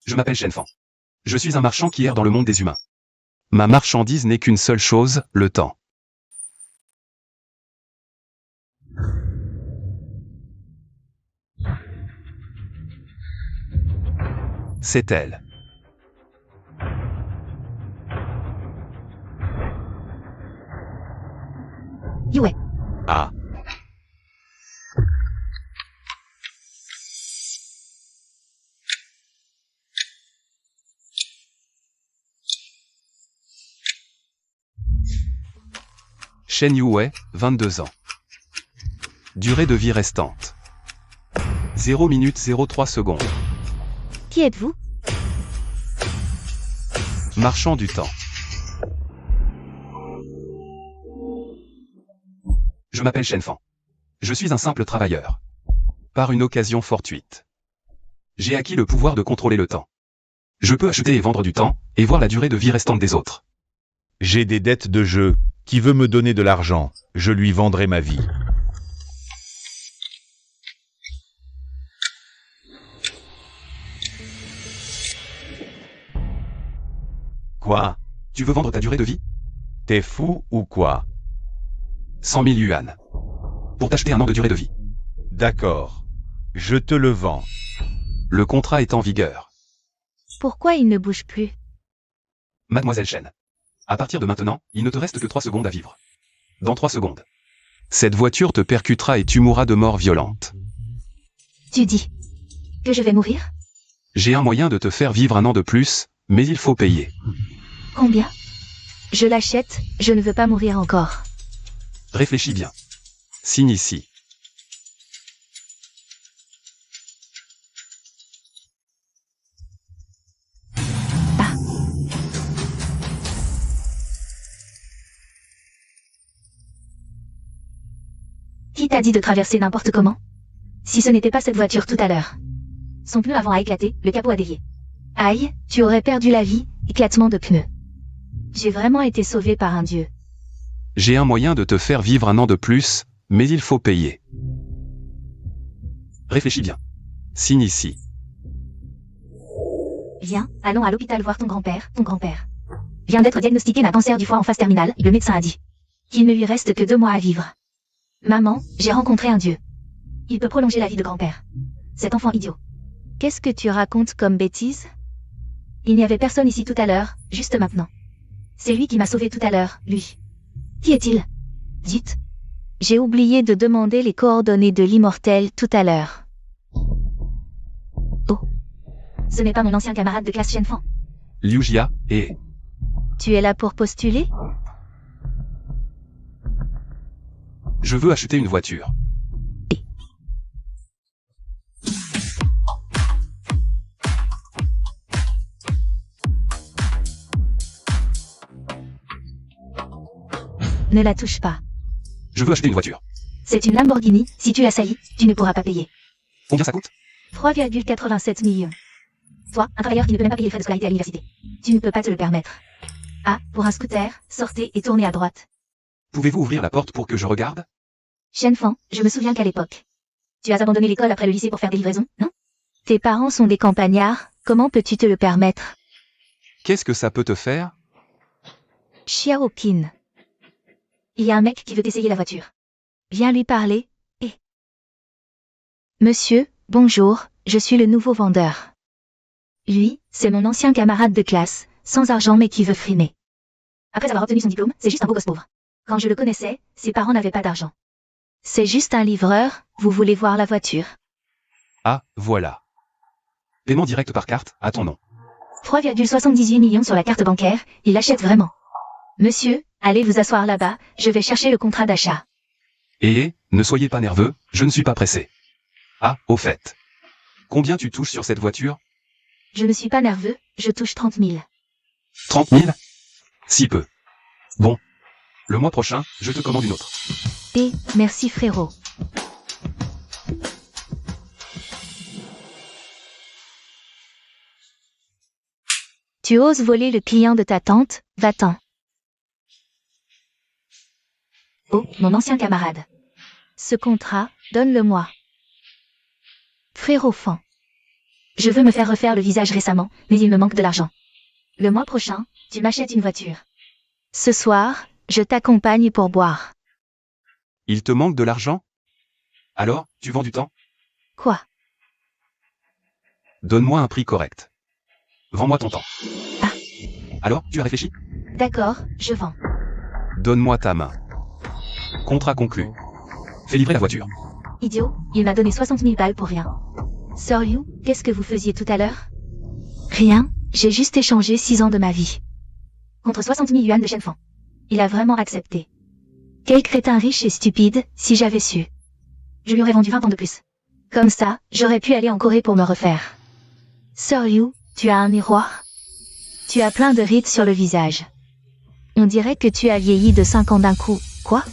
Je m'appelle Shen Fan. Je suis un marchand qui erre dans le monde des humains. Ma marchandise n'est qu'une seule chose, le temps. C'est elle. Yue. Ah. Shen Yue, 22 ans. Durée de vie restante. 0 minutes 03 secondes. Qui êtes-vous? Marchand du temps. Je m'appelle Shen Fan. Je suis un simple travailleur. Par une occasion fortuite. J'ai acquis le pouvoir de contrôler le temps. Je peux acheter et vendre du temps, et voir la durée de vie restante des autres. J'ai des dettes de jeu. Qui veut me donner de l'argent, je lui vendrai ma vie. Quoi? Tu veux vendre ta durée de vie? T'es fou ou quoi? 100 000 yuan. Pour t'acheter un an de durée de vie. D'accord. Je te le vends. Le contrat est en vigueur. Pourquoi il ne bouge plus? Mademoiselle Shen. À partir de maintenant, il ne te reste que 3 secondes à vivre. Dans 3 secondes. Cette voiture te percutera et tu mourras de mort violente. Tu dis que je vais mourir? J'ai un moyen de te faire vivre un an de plus, mais il faut payer. Combien? Je l'achète, je ne veux pas mourir encore. Réfléchis bien. Signe ici. Qui t'a dit de traverser n'importe comment? Si ce n'était pas cette voiture tout à l'heure. Son pneu avant a éclaté, le capot a dévié. Aïe, tu aurais perdu la vie, éclatement de pneu. J'ai vraiment été sauvé par un dieu. J'ai un moyen de te faire vivre un an de plus, mais il faut payer. Réfléchis bien. Signe ici. Viens, allons à l'hôpital voir ton grand-père, vient d'être diagnostiqué d'un cancer du foie en phase terminale, le médecin a dit qu'il ne lui reste que 2 mois à vivre. Maman, j'ai rencontré un dieu. Il peut prolonger la vie de grand-père. Cet enfant idiot. Qu'est-ce que tu racontes comme bêtise? Il n'y avait personne ici tout à l'heure, juste maintenant. C'est lui qui m'a sauvé tout à l'heure, lui. Qui est-il? Dites. J'ai oublié de demander les coordonnées de l'immortel tout à l'heure. Oh. Ce n'est pas mon ancien camarade de classe Shen Fan. Liu Jia, et... Tu es là pour postuler? Je veux acheter une voiture. Ne la touche pas. Je veux acheter une voiture. C'est une Lamborghini, si tu la salis, tu ne pourras pas payer. Combien ça coûte? 3,87 millions. Toi, un travailleur qui ne peut même pas payer les frais de scolarité à l'université. Tu ne peux pas te le permettre. Ah, pour un scooter, sortez et tournez à droite. Pouvez-vous ouvrir la porte pour que je regarde? Shen Fan, je me souviens qu'à l'époque, tu as abandonné l'école après le lycée pour faire des livraisons, non? Tes parents sont des campagnards, comment peux-tu te le permettre? Qu'est-ce que ça peut te faire? Xiaoqin. Il y a un mec qui veut essayer la voiture. Viens lui parler, et... Monsieur, bonjour, je suis le nouveau vendeur. Lui, c'est mon ancien camarade de classe, sans argent mais qui veut frimer. Après avoir obtenu son diplôme, c'est juste un beau gosse pauvre. Quand je le connaissais, ses parents n'avaient pas d'argent. C'est juste un livreur, vous voulez voir la voiture? Ah, voilà. Paiement direct par carte, à ton nom. 3,78 millions sur la carte bancaire, il achète vraiment. Monsieur, allez vous asseoir là-bas, je vais chercher le contrat d'achat. Et, ne soyez pas nerveux, je ne suis pas pressé. Ah, au fait. Combien tu touches sur cette voiture? Je ne suis pas nerveux, je touche 30 000. 30 000? Si peu. Bon. Le mois prochain, je te commande une autre. Et, merci frérot. Tu oses voler le client de ta tante, va-t'en. Oh, mon ancien camarade. Ce contrat, donne-le-moi. Frérot Fan. Je veux me faire refaire le visage récemment, mais il me manque de l'argent. Le mois prochain, tu m'achètes une voiture. Ce soir, je t'accompagne pour boire. Il te manque de l'argent? Alors, tu vends du temps? Quoi? Donne-moi un prix correct. Vends-moi ton temps. Ah. Alors, tu as réfléchi? D'accord, je vends. Donne-moi ta main. Contrat conclu. Fais livrer la voiture. Idiot, il m'a donné 60 000 balles pour rien. Sorry, qu'est-ce que vous faisiez tout à l'heure? Rien, j'ai juste échangé 6 ans de ma vie. Contre 60 000 yuan de Shenfang. Il a vraiment accepté. Quel crétin riche et stupide, si j'avais su. Je lui aurais vendu 20 ans de plus. Comme ça, j'aurais pu aller en Corée pour me refaire. Sorry, tu as un miroir? Tu as plein de rides sur le visage. On dirait que tu as vieilli de 5 ans d'un coup. Quoi?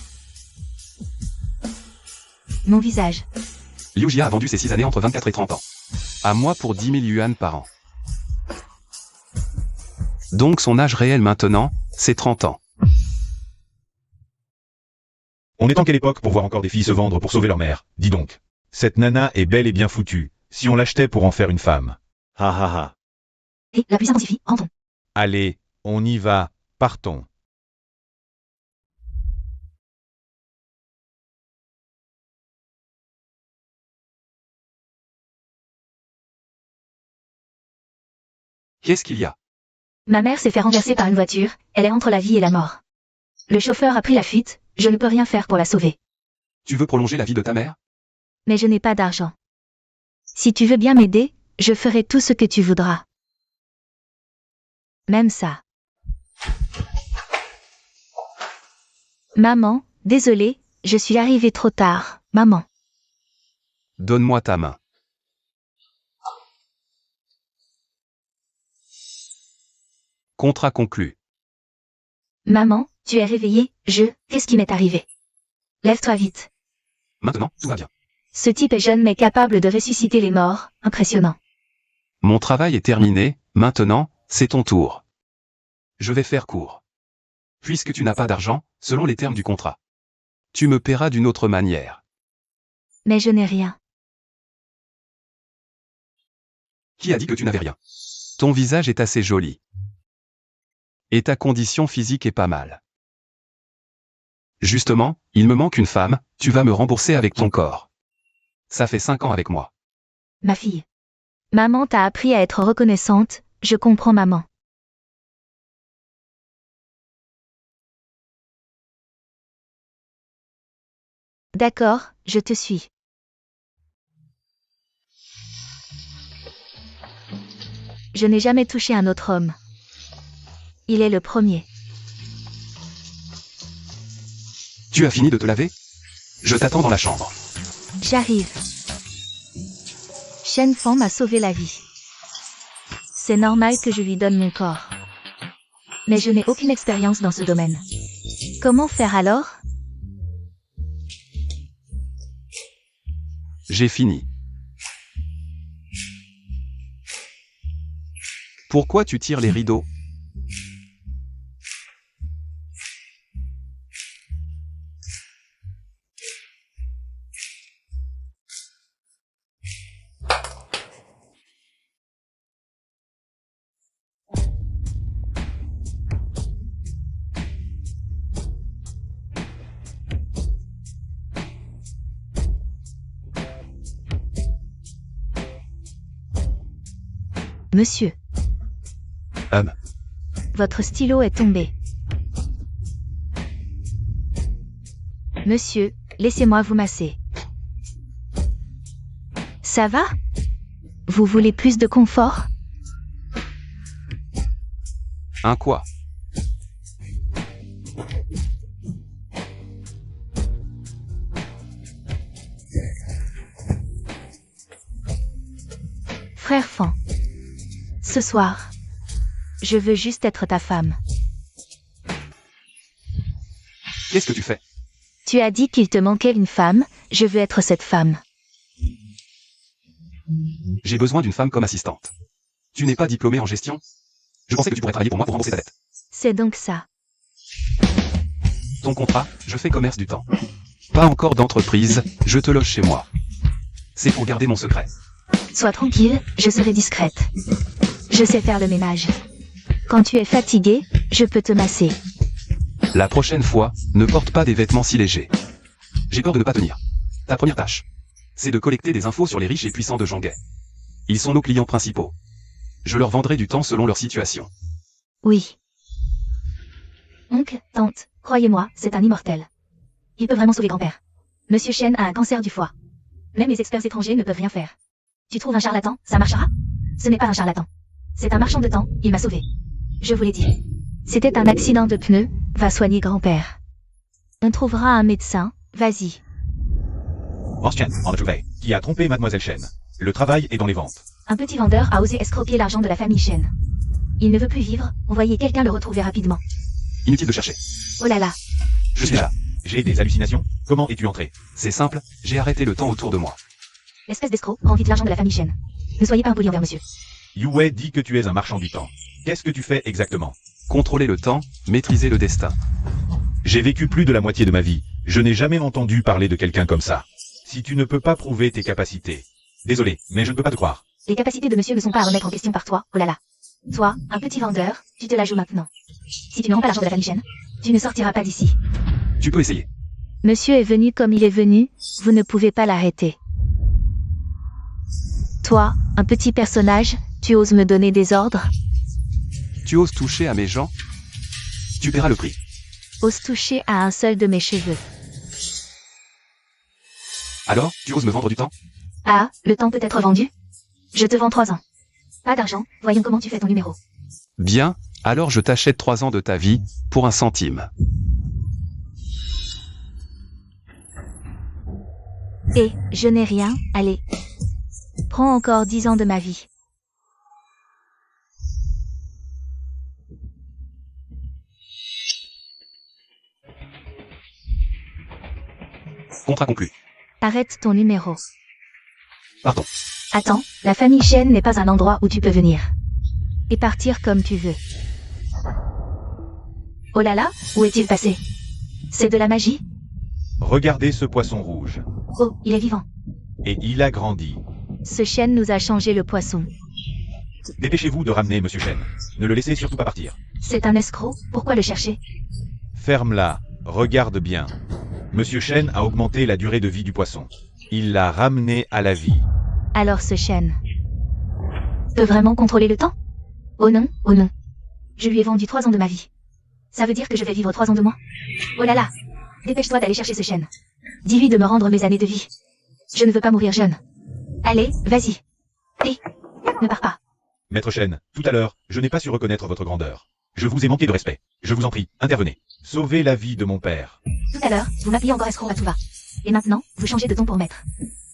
Mon visage. Liu Jia a vendu ses 6 années entre 24 et 30 ans. À moi pour 10 000 yuan par an. Donc son âge réel maintenant, c'est 30 ans. On est en quelle époque pour voir encore des filles se vendre pour sauver leur mère? Dis donc. Cette nana est belle et bien foutue, si on l'achetait pour en faire une femme. Ha ha ha. Et la puissance intensifie, rentrons. Allez, on y va, partons. Qu'est-ce qu'il y a? Ma mère s'est fait renverser par une voiture, elle est entre la vie et la mort. Le chauffeur a pris la fuite, je ne peux rien faire pour la sauver. Tu veux prolonger la vie de ta mère? Mais je n'ai pas d'argent. Si tu veux bien m'aider, je ferai tout ce que tu voudras. Même ça. Maman, désolée, je suis arrivée trop tard, maman. Donne-moi ta main. Contrat conclu. Maman, tu es réveillée, qu'est-ce qui m'est arrivé? Lève-toi vite. Maintenant, tout va bien. Ce type est jeune mais capable de ressusciter les morts, impressionnant. Mon travail est terminé, maintenant, c'est ton tour. Je vais faire court. Puisque tu n'as pas d'argent, selon les termes du contrat. Tu me paieras d'une autre manière. Mais je n'ai rien. Qui a dit que tu n'avais rien? Ton visage est assez joli. Et ta condition physique est pas mal. Justement, il me manque une femme, tu vas me rembourser avec ton corps. Ça fait 5 ans avec moi. Ma fille. Maman t'a appris à être reconnaissante, je comprends maman. D'accord, je te suis. Je n'ai jamais touché un autre homme. Il est le premier. Tu as fini de te laver? Je t'attends dans la chambre. J'arrive. Shenfang m'a sauvé la vie. C'est normal que je lui donne mon corps. Mais je n'ai aucune expérience dans ce domaine. Comment faire alors? J'ai fini. Pourquoi tu tires les rideaux? Monsieur, votre stylo est tombé. Monsieur, laissez-moi vous masser. Ça va? Vous voulez plus de confort? Un quoi? Frère Fan. Ce soir, je veux juste être ta femme. Qu'est-ce que tu fais? Tu as dit qu'il te manquait une femme, je veux être cette femme. J'ai besoin d'une femme comme assistante. Tu n'es pas diplômé en gestion? Je pensais que tu pourrais travailler pour moi pour rembourser ta dette. C'est donc ça. Ton contrat, je fais commerce du temps. Pas encore d'entreprise, je te loge chez moi. C'est pour garder mon secret. Sois tranquille, je serai discrète. Je sais faire le ménage. Quand tu es fatigué, je peux te masser. La prochaine fois, ne porte pas des vêtements si légers. J'ai peur de ne pas tenir. Ta première tâche, c'est de collecter des infos sur les riches et puissants de Jonguet. Ils sont nos clients principaux. Je leur vendrai du temps selon leur situation. Oui. Oncle, tante, croyez-moi, c'est un immortel. Il peut vraiment sauver grand-père. Monsieur Chen a un cancer du foie. Même les experts étrangers ne peuvent rien faire. Tu trouves un charlatan, ça marchera? Ce n'est pas un charlatan. C'est un marchand de temps, il m'a sauvé. Je vous l'ai dit. C'était un accident de pneu, va soigner grand-père. On trouvera un médecin, vas-y. Ross Chen, en trouvé, qui a trompé Mademoiselle Chen. Le travail est dans les ventes. Un petit vendeur a osé escroquer l'argent de la famille Chen. Il ne veut plus vivre, envoyez quelqu'un le retrouver rapidement. Inutile de chercher. Oh là là. Je suis là. J'ai des hallucinations. Comment es-tu entré? C'est simple, j'ai arrêté le temps autour de moi. Espèce d'escroc, rends vite l'argent de la famille Chen. Ne soyez pas impoli envers monsieur. Yue dit que tu es un marchand du temps. Qu'est-ce que tu fais exactement? Contrôler le temps, maîtriser le destin. J'ai vécu plus de la moitié de ma vie. Je n'ai jamais entendu parler de quelqu'un comme ça. Si tu ne peux pas prouver tes capacités. Désolé, mais je ne peux pas te croire. Les capacités de monsieur ne sont pas à remettre en question par toi, oh là là. Toi, un petit vendeur, tu te la joues maintenant. Si tu ne rends pas l'argent de la famille Chen, tu ne sortiras pas d'ici. Tu peux essayer. Monsieur est venu comme il est venu, vous ne pouvez pas l'arrêter. Toi, un petit personnage, tu oses me donner des ordres? Tu oses toucher à mes gens? Tu paieras le prix. Ose toucher à un seul de mes cheveux. Alors, tu oses me vendre du temps? Ah, le temps peut être vendu? Je te vends 3 ans. Pas d'argent, voyons comment tu fais ton numéro. Bien, alors je t'achète 3 ans de ta vie, pour 1 centime. Et, je n'ai rien, allez. Prends encore 10 ans de ma vie. Contrat conclu. Arrête ton numéro. Partons. Attends, la famille Chen n'est pas un endroit où tu peux venir. Et partir comme tu veux. Oh là là, où est-il passé? C'est de la magie? Regardez ce poisson rouge. Oh, il est vivant. Et il a grandi. Ce chêne nous a changé le poisson. Dépêchez-vous de ramener Monsieur Chen. Ne le laissez surtout pas partir. C'est un escroc, pourquoi le chercher? Ferme-la. Regarde bien. Monsieur Chen a augmenté la durée de vie du poisson. Il l'a ramené à la vie. Alors ce chêne peut vraiment contrôler le temps? Oh non, oh non. Je lui ai vendu 3 ans de ma vie. Ça veut dire que je vais vivre 3 ans de moins? Oh là là. Dépêche-toi d'aller chercher ce chêne. Dis-lui de me rendre mes années de vie. Je ne veux pas mourir jeune. Allez, vas-y. Et ne pars pas. Maître Chen, tout à l'heure, je n'ai pas su reconnaître votre grandeur. Je vous ai manqué de respect. Je vous en prie, intervenez. Sauvez la vie de mon père. Tout à l'heure, vous m'appuyez encore escroc à tout va. Et maintenant, vous changez de ton pour maître.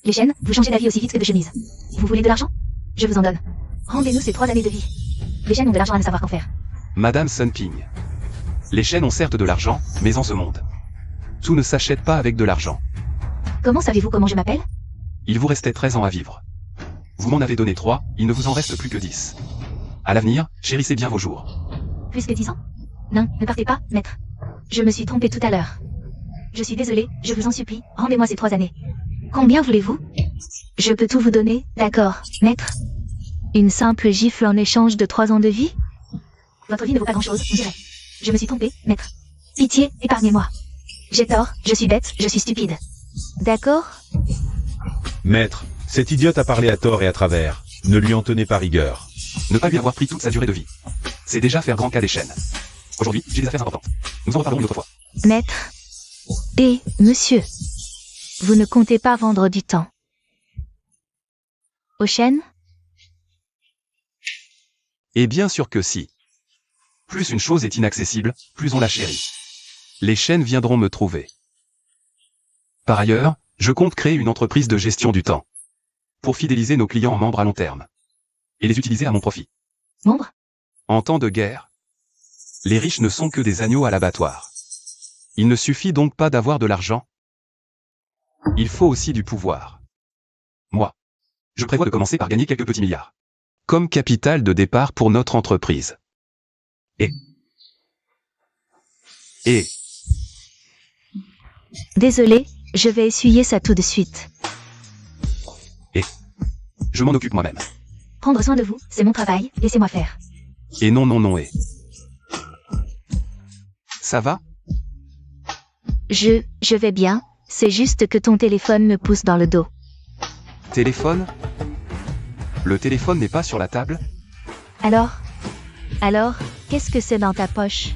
Les chaînes, vous changez d'avis aussi vite que de chemise. Vous voulez de l'argent? Je vous en donne. Rendez-nous ces 3 années de vie. Les chaînes ont de l'argent à ne savoir qu'en faire. Madame Sun Ping. Les chaînes ont certes de l'argent, mais en ce monde, tout ne s'achète pas avec de l'argent. Comment savez-vous comment je m'appelle? Il vous restait 13 ans à vivre. Vous m'en avez donné 3, il ne vous en reste plus que 10. À l'avenir, chérissez bien vos jours. Plus que 10 ans? Non, ne partez pas, maître. Je me suis trompé tout à l'heure. Je suis désolé, je vous en supplie, rendez-moi ces 3 années. Combien voulez-vous? Je peux tout vous donner, d'accord, maître. Une simple gifle en échange de 3 ans de vie? Votre vie ne vaut pas grand-chose, on dirait. Je me suis trompé, maître. Pitié, épargnez-moi. J'ai tort, je suis bête, je suis stupide. D'accord? Maître, cet idiote a parlé à tort et à travers. Ne lui en tenez pas rigueur. Ne pas lui avoir pris toute sa durée de vie. C'est déjà faire grand cas des chaînes. Aujourd'hui, j'ai des affaires importantes. Nous en reparlerons une autre fois. Maître. Et, monsieur. Vous ne comptez pas vendre du temps. Aux chaînes? Et bien sûr que si. Plus une chose est inaccessible, plus on la chérit. Les chaînes viendront me trouver. Par ailleurs, je compte créer une entreprise de gestion du temps. Pour fidéliser nos clients en membres à long terme. Et les utiliser à mon profit. Membres? En temps de guerre, les riches ne sont que des agneaux à l'abattoir. Il ne suffit donc pas d'avoir de l'argent. Il faut aussi du pouvoir. Moi, je prévois de commencer par gagner quelques petits milliards. Comme capital de départ pour notre entreprise. Et... Désolé, je vais essuyer ça tout de suite. Je m'en occupe moi-même. Prendre soin de vous, c'est mon travail, laissez-moi faire. Et non et. Ça va? Je vais bien, c'est juste que ton téléphone me pousse dans le dos. Téléphone? Le téléphone n'est pas sur la table? Alors, qu'est-ce que c'est dans ta poche?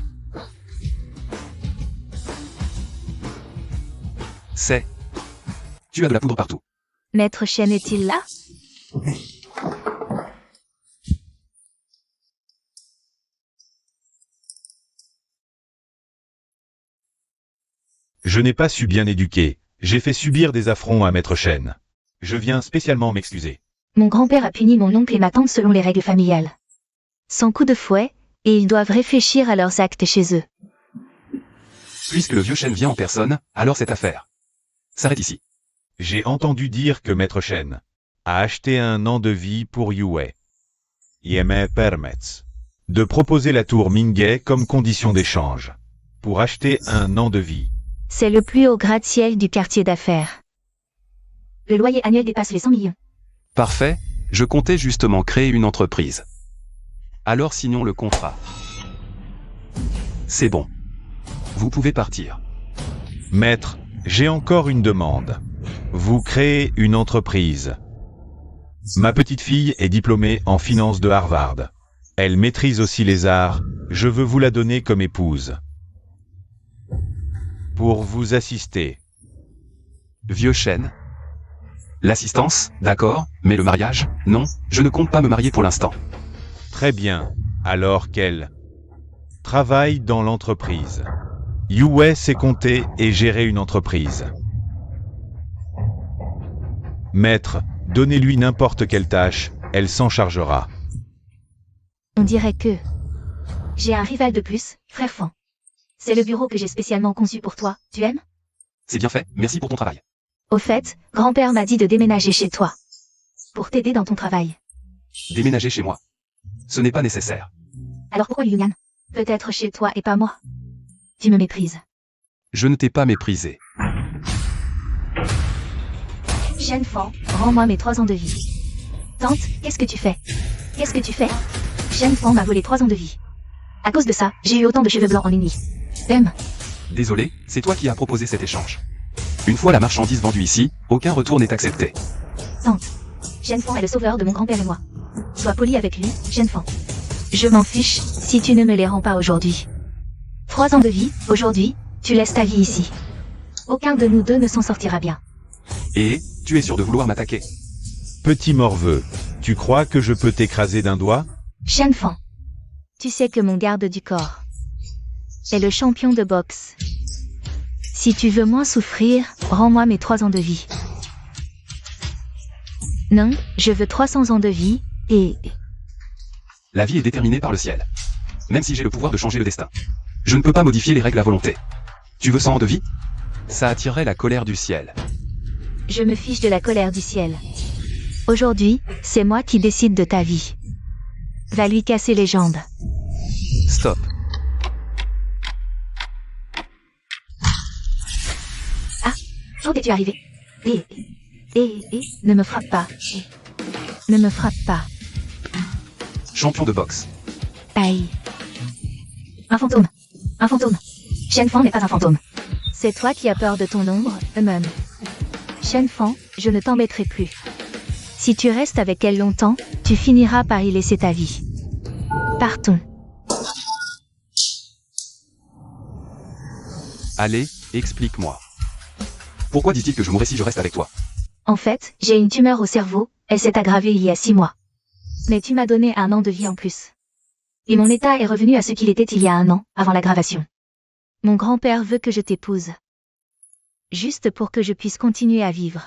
C'est. Tu as de la poudre partout. Maître Chen est-il là? Je n'ai pas su bien éduquer. J'ai fait subir des affronts à Maître Chen. Je viens spécialement m'excuser. Mon grand-père a puni mon oncle et ma tante selon les règles familiales. Sans coup de fouet, et ils doivent réfléchir à leurs actes chez eux. Puisque le vieux Shen vient en personne, alors cette affaire s'arrête ici. J'ai entendu dire que Maître Chen a acheté un an de vie pour Yue. Il me permet de proposer la tour Mingay comme condition d'échange. Pour acheter un an de vie. C'est le plus haut gratte-ciel du quartier d'affaires. Le loyer annuel dépasse les 100 millions. Parfait, je comptais justement créer une entreprise. Alors signons le contrat. C'est bon. Vous pouvez partir. Maître, j'ai encore une demande. Vous créez une entreprise. Ma petite fille est diplômée en finance de Harvard. Elle maîtrise aussi les arts. Je veux vous la donner comme épouse. Pour vous assister. Vieux Shen. L'assistance, d'accord, mais le mariage, non, je ne compte pas me marier pour l'instant. Très bien. Alors qu'elle travaille dans l'entreprise. Yue sait compter et gérer une entreprise. Maître, donnez-lui n'importe quelle tâche, elle s'en chargera. On dirait que... J'ai un rival de plus, frère Fan. C'est le bureau que j'ai spécialement conçu pour toi, tu aimes? C'est bien fait, merci pour ton travail. Au fait, grand-père m'a dit de déménager chez toi. Pour t'aider dans ton travail. Déménager chez moi. Ce n'est pas nécessaire. Alors pourquoi Yunyan? Peut-être chez toi et pas moi. Tu me méprises. Je ne t'ai pas méprisé. Shen Fan, rends-moi mes 3 ans de vie. Tante, qu'est-ce que tu fais? Qu'est-ce que tu fais? Shen Fan m'a volé 3 ans de vie. À cause de ça, j'ai eu autant de cheveux blancs en une nuit. Désolé, c'est toi qui as proposé cet échange. Une fois la marchandise vendue ici, aucun retour n'est accepté. Tante, Shen Fan est le sauveur de mon grand-père et moi. Sois poli avec lui, Shen Fan. Je m'en fiche, si tu ne me les rends pas aujourd'hui. 3 ans de vie, aujourd'hui, tu laisses ta vie ici. Aucun de nous deux ne s'en sortira bien. Et, tu es sûr de vouloir m'attaquer? Petit morveux, tu crois que je peux t'écraser d'un doigt? Shen Fan. Tu sais que mon garde du corps est le champion de boxe. Si tu veux moins souffrir, rends-moi mes 3 ans de vie. Non, je veux 300 ans de vie, et... La vie est déterminée par le ciel. Même si j'ai le pouvoir de changer le destin. Je ne peux pas modifier les règles à volonté. Tu veux 100 ans de vie? Ça attirerait la colère du ciel. Je me fiche de la colère du ciel. Aujourd'hui, c'est moi qui décide de ta vie. Va lui casser les jambes. Stop. Ah, où es-tu arrivé? Ne me frappe pas. Ne me frappe pas. Champion de boxe. Aïe. Un fantôme. Un fantôme. Shen Fan n'est pas un fantôme. C'est toi qui as peur de ton ombre, même. Shen Fan, je ne t'embêterai plus. Si tu restes avec elle longtemps, tu finiras par y laisser ta vie. Partons. Allez, explique-moi. Pourquoi dit-il que je mourrai si je reste avec toi? En fait, j'ai une tumeur au cerveau, elle s'est aggravée il y a 6 mois. Mais tu m'as donné 1 an de vie en plus. Et mon état est revenu à ce qu'il était il y a 1 an, avant l'aggravation. Mon grand-père veut que je t'épouse. Juste pour que je puisse continuer à vivre.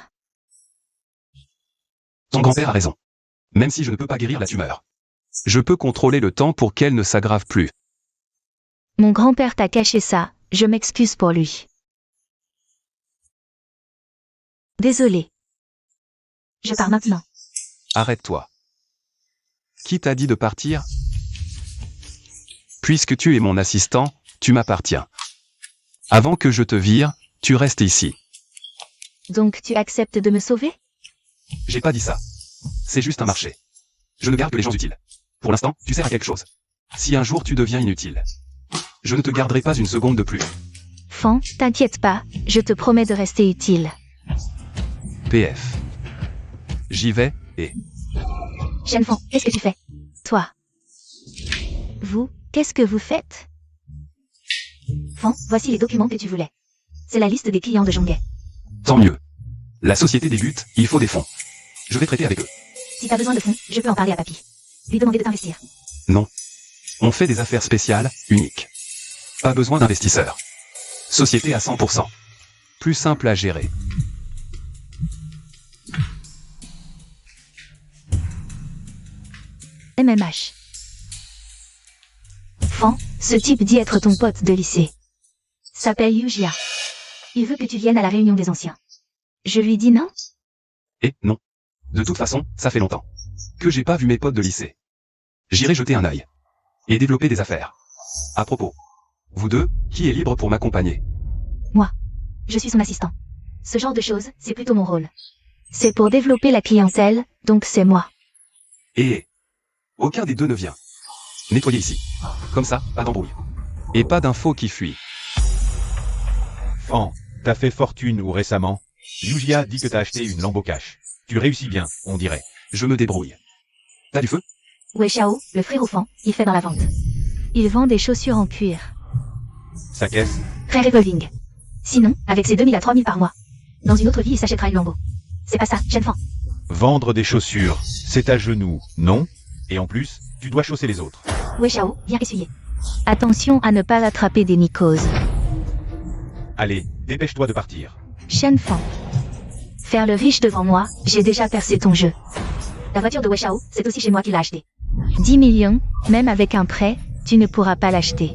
Ton grand-père a raison. Même si je ne peux pas guérir la tumeur. Je peux contrôler le temps pour qu'elle ne s'aggrave plus. Mon grand-père t'a caché ça, je m'excuse pour lui. Désolé. Je pars maintenant. Arrête-toi. Qui t'a dit de partir? Puisque tu es mon assistant, tu m'appartiens. Avant que je te vire, tu restes ici. Donc tu acceptes de me sauver? J'ai pas dit ça. C'est juste un marché. Je ne garde que les gens utiles. Pour l'instant, tu sers à quelque chose. Si un jour tu deviens inutile, je ne te garderai pas une seconde de plus. Fan, t'inquiète pas, je te promets de rester utile. PF. J'y vais, et... Shenfang, qu'est-ce que tu fais? Toi. Vous, qu'est-ce que vous faites? Fan, voici les documents que tu voulais. C'est la liste des clients de Zhonghe. Tant mieux. La société débute, il faut des fonds. Je vais traiter avec eux. Si t'as besoin de fonds, je peux en parler à papy. Lui demander de t'investir. Non. On fait des affaires spéciales, uniques. Pas besoin d'investisseurs. Société à 100%. Plus simple à gérer. MMH. Fan, ce type dit être ton pote de lycée. S'appelle Yujia. Il veut que tu viennes à la réunion des anciens. Je lui dis non? Et non. De toute façon, ça fait longtemps que j'ai pas vu mes potes de lycée. J'irai jeter un œil. Et développer des affaires. À propos. Vous deux, qui est libre pour m'accompagner? Moi. Je suis son assistant. Ce genre de choses, c'est plutôt mon rôle. C'est pour développer la clientèle, donc c'est moi. Et... aucun des deux ne vient. Nettoyez ici. Comme ça, pas d'embrouille. Et pas d'infos qui fuient. Fan, t'as fait fortune ou récemment? Yujia dit que t'as acheté une Lambo Cash. Tu réussis bien, on dirait. Je me débrouille. T'as du feu? Wei Xiao, le frère au Fan, il fait dans la vente. Il vend des chaussures en cuir. Sa caisse? Très revolving. Sinon, avec ses 2000 à 3000 par mois. Dans une autre vie, il s'achètera une Lambo. C'est pas ça, Shenfang. Vendre des chaussures, c'est à genoux, non? Et en plus, tu dois chausser les autres. Wei Xiao, viens essuyer. Attention à ne pas attraper des mycoses. Allez, dépêche-toi de partir. Shenfang. Faire le riche devant moi, j'ai déjà percé ton jeu. La voiture de Wei Xiao, c'est aussi chez moi qu'il l'a achetée. 10 millions, même avec un prêt, tu ne pourras pas l'acheter.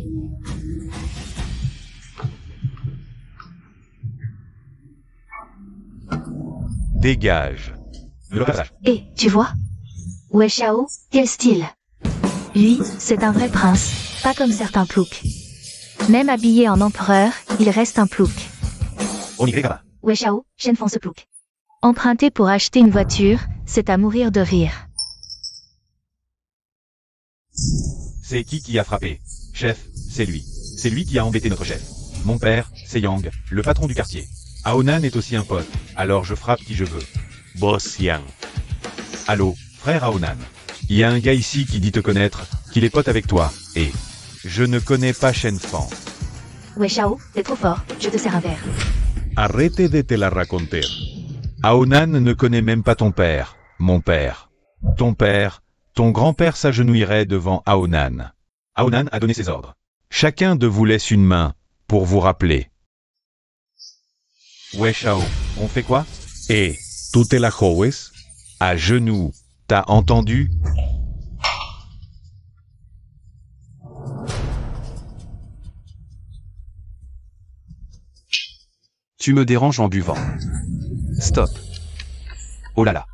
Dégage. Le passage. Et, tu vois? Wei Xiao, quel style? Lui, c'est un vrai prince, pas comme certains ploucs. Même habillé en empereur, il reste un plouc. Onigregaba. Wei Xiao, Shenfang se plouc. Emprunter pour acheter une voiture, c'est à mourir de rire. C'est qui a frappé? Chef, c'est lui. C'est lui qui a embêté notre chef. Mon père, c'est Yang, le patron du quartier. Aonan est aussi un pote, alors je frappe qui je veux. Boss Yang. Allô, frère Aonan. Il y a un gars ici qui dit te connaître, qu'il est pote avec toi, et... je ne connais pas Shenfang. Wei Xiao, t'es trop fort, je te sers un verre. Arrête de te la raconter. Aonan ne connaît même pas ton père, mon père. Ton père, ton grand-père s'agenouillerait devant Aonan. Aonan a donné ses ordres. Chacun de vous laisse une main, pour vous rappeler. Wei Xiao, on fait quoi? Et, tu te la joues? À genoux, t'as entendu? Tu me déranges en buvant. Stop. Oh là là.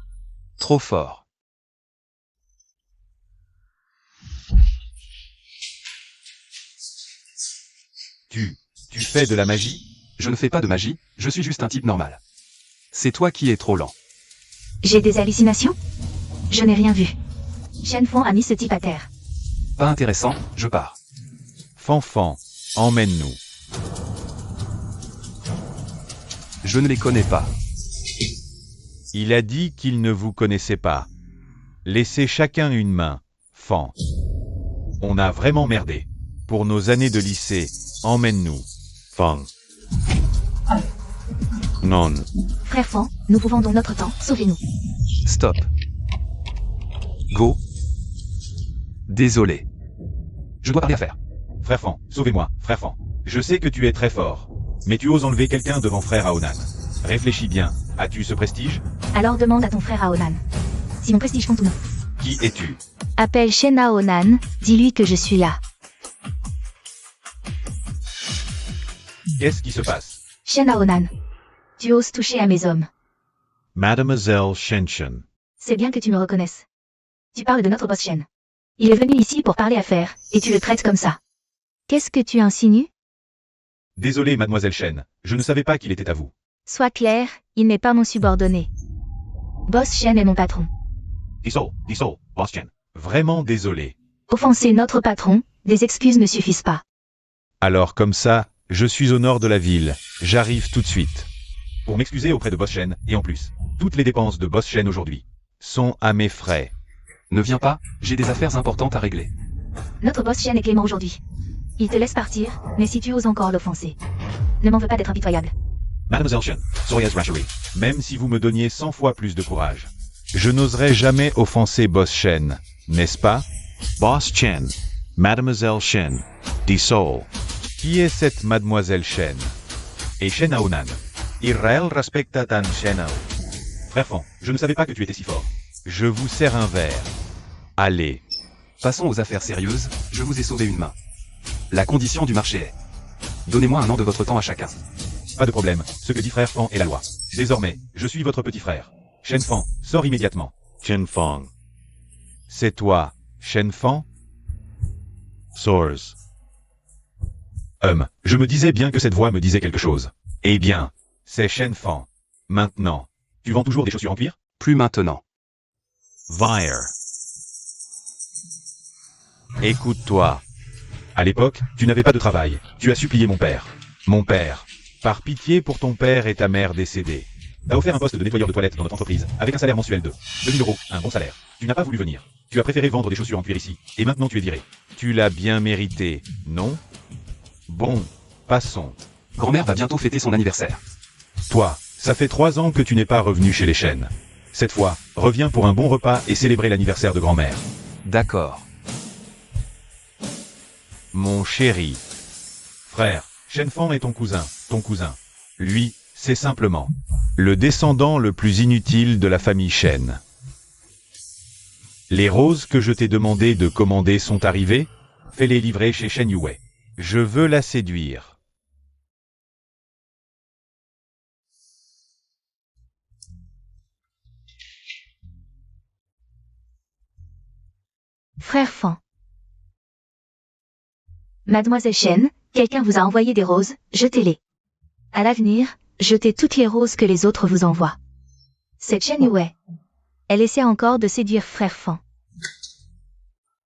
Trop fort. Tu fais de la magie? Je ne fais pas de magie, je suis juste un type normal. C'est toi qui es trop lent. J'ai des hallucinations? Je n'ai rien vu. Shenfang a mis ce type à terre. Pas intéressant, je pars. Fanfan, emmène-nous. Je ne les connais pas. Il a dit qu'il ne vous connaissait pas. Laissez chacun une main, Fan. On a vraiment merdé. Pour nos années de lycée, emmène-nous. Fan. Non. Frère Fan, nous vous vendons notre temps, sauvez-nous. Stop. Go. Désolé. Je dois parler à faire. Frère Fan, sauvez-moi, frère Fan. Je sais que tu es très fort. Mais tu oses enlever quelqu'un devant frère Aonan. Réfléchis bien. As-tu ce prestige? Alors demande à ton frère Aonan. Si mon prestige compte ou non. Qui es-tu? Appelle Shen Aonan, dis-lui que je suis là. Qu'est-ce qui se passe? Shen Aonan. Tu oses toucher à mes hommes. Mademoiselle Shenshen. C'est bien que tu me reconnaisses. Tu parles de notre boss Shen. Il est venu ici pour parler affaires, et tu le traites comme ça. Qu'est-ce que tu insinues? Désolé, mademoiselle Shen. Je ne savais pas qu'il était à vous. Sois clair, il n'est pas mon subordonné. Boss Shen est mon patron. Disol, Boss Chen. Vraiment désolé. Offenser notre patron, des excuses ne suffisent pas. Alors comme ça, je suis au nord de la ville. J'arrive tout de suite. Pour m'excuser auprès de Boss Chen, et en plus, toutes les dépenses de Boss Chen aujourd'hui sont à mes frais. Ne viens pas, j'ai des affaires importantes à régler. Notre boss Chen est clément aujourd'hui. Il te laisse partir, mais si tu oses encore l'offenser, ne m'en veux pas d'être impitoyable. Mademoiselle Chen, Soria's Rachery. Même si vous me donniez 100 fois plus de courage, je n'oserais jamais offenser Boss Chen, n'est-ce pas? Boss Chen, Mademoiselle Shen, Disol. Qui est cette Mademoiselle Chen? Et Shen Aonan. Israël respecta tan Shen Ao. Frère Fan, je ne savais pas que tu étais si fort. Je vous sers un verre. Allez. Passons aux affaires sérieuses, je vous ai sauvé une main. La condition du marché est... Donnez-moi 1 an de votre temps à chacun. Pas de problème, ce que dit frère Fan est la loi. Désormais, je suis votre petit frère. Shen Fan, sors immédiatement. Chen Fong. C'est toi, Shen Fan? Soars. Je me disais bien que cette voix me disait quelque chose. Eh bien, c'est Shen Fan. Maintenant, tu vends toujours des chaussures en cuir? Plus maintenant. Vire. Écoute-toi. À l'époque, tu n'avais pas de travail. Tu as supplié mon père. Mon père. Par pitié pour ton père et ta mère décédés. T'as offert un poste de nettoyeur de toilettes dans notre entreprise, avec un salaire mensuel de 2000 €, un bon salaire. Tu n'as pas voulu venir. Tu as préféré vendre des chaussures en cuir ici, et maintenant tu es viré. Tu l'as bien mérité, non? Bon, passons. Grand-mère va bientôt fêter son anniversaire. Toi, ça fait 3 ans que tu n'es pas revenu chez les Chen. Cette fois, reviens pour un bon repas et célébrer l'anniversaire de grand-mère. D'accord. Mon chéri. Frère, Shen Fan est ton cousin. Lui, c'est simplement le descendant le plus inutile de la famille Shen. Les roses que je t'ai demandé de commander sont arrivées? Fais-les livrer chez Shen Yue. Je veux la séduire. Frère Fan. Mademoiselle Chen, quelqu'un vous a envoyé des roses, jetez-les. À l'avenir, jetez toutes les roses que les autres vous envoient. C'est Chen Yue. Elle essaie encore de séduire Frère Fan.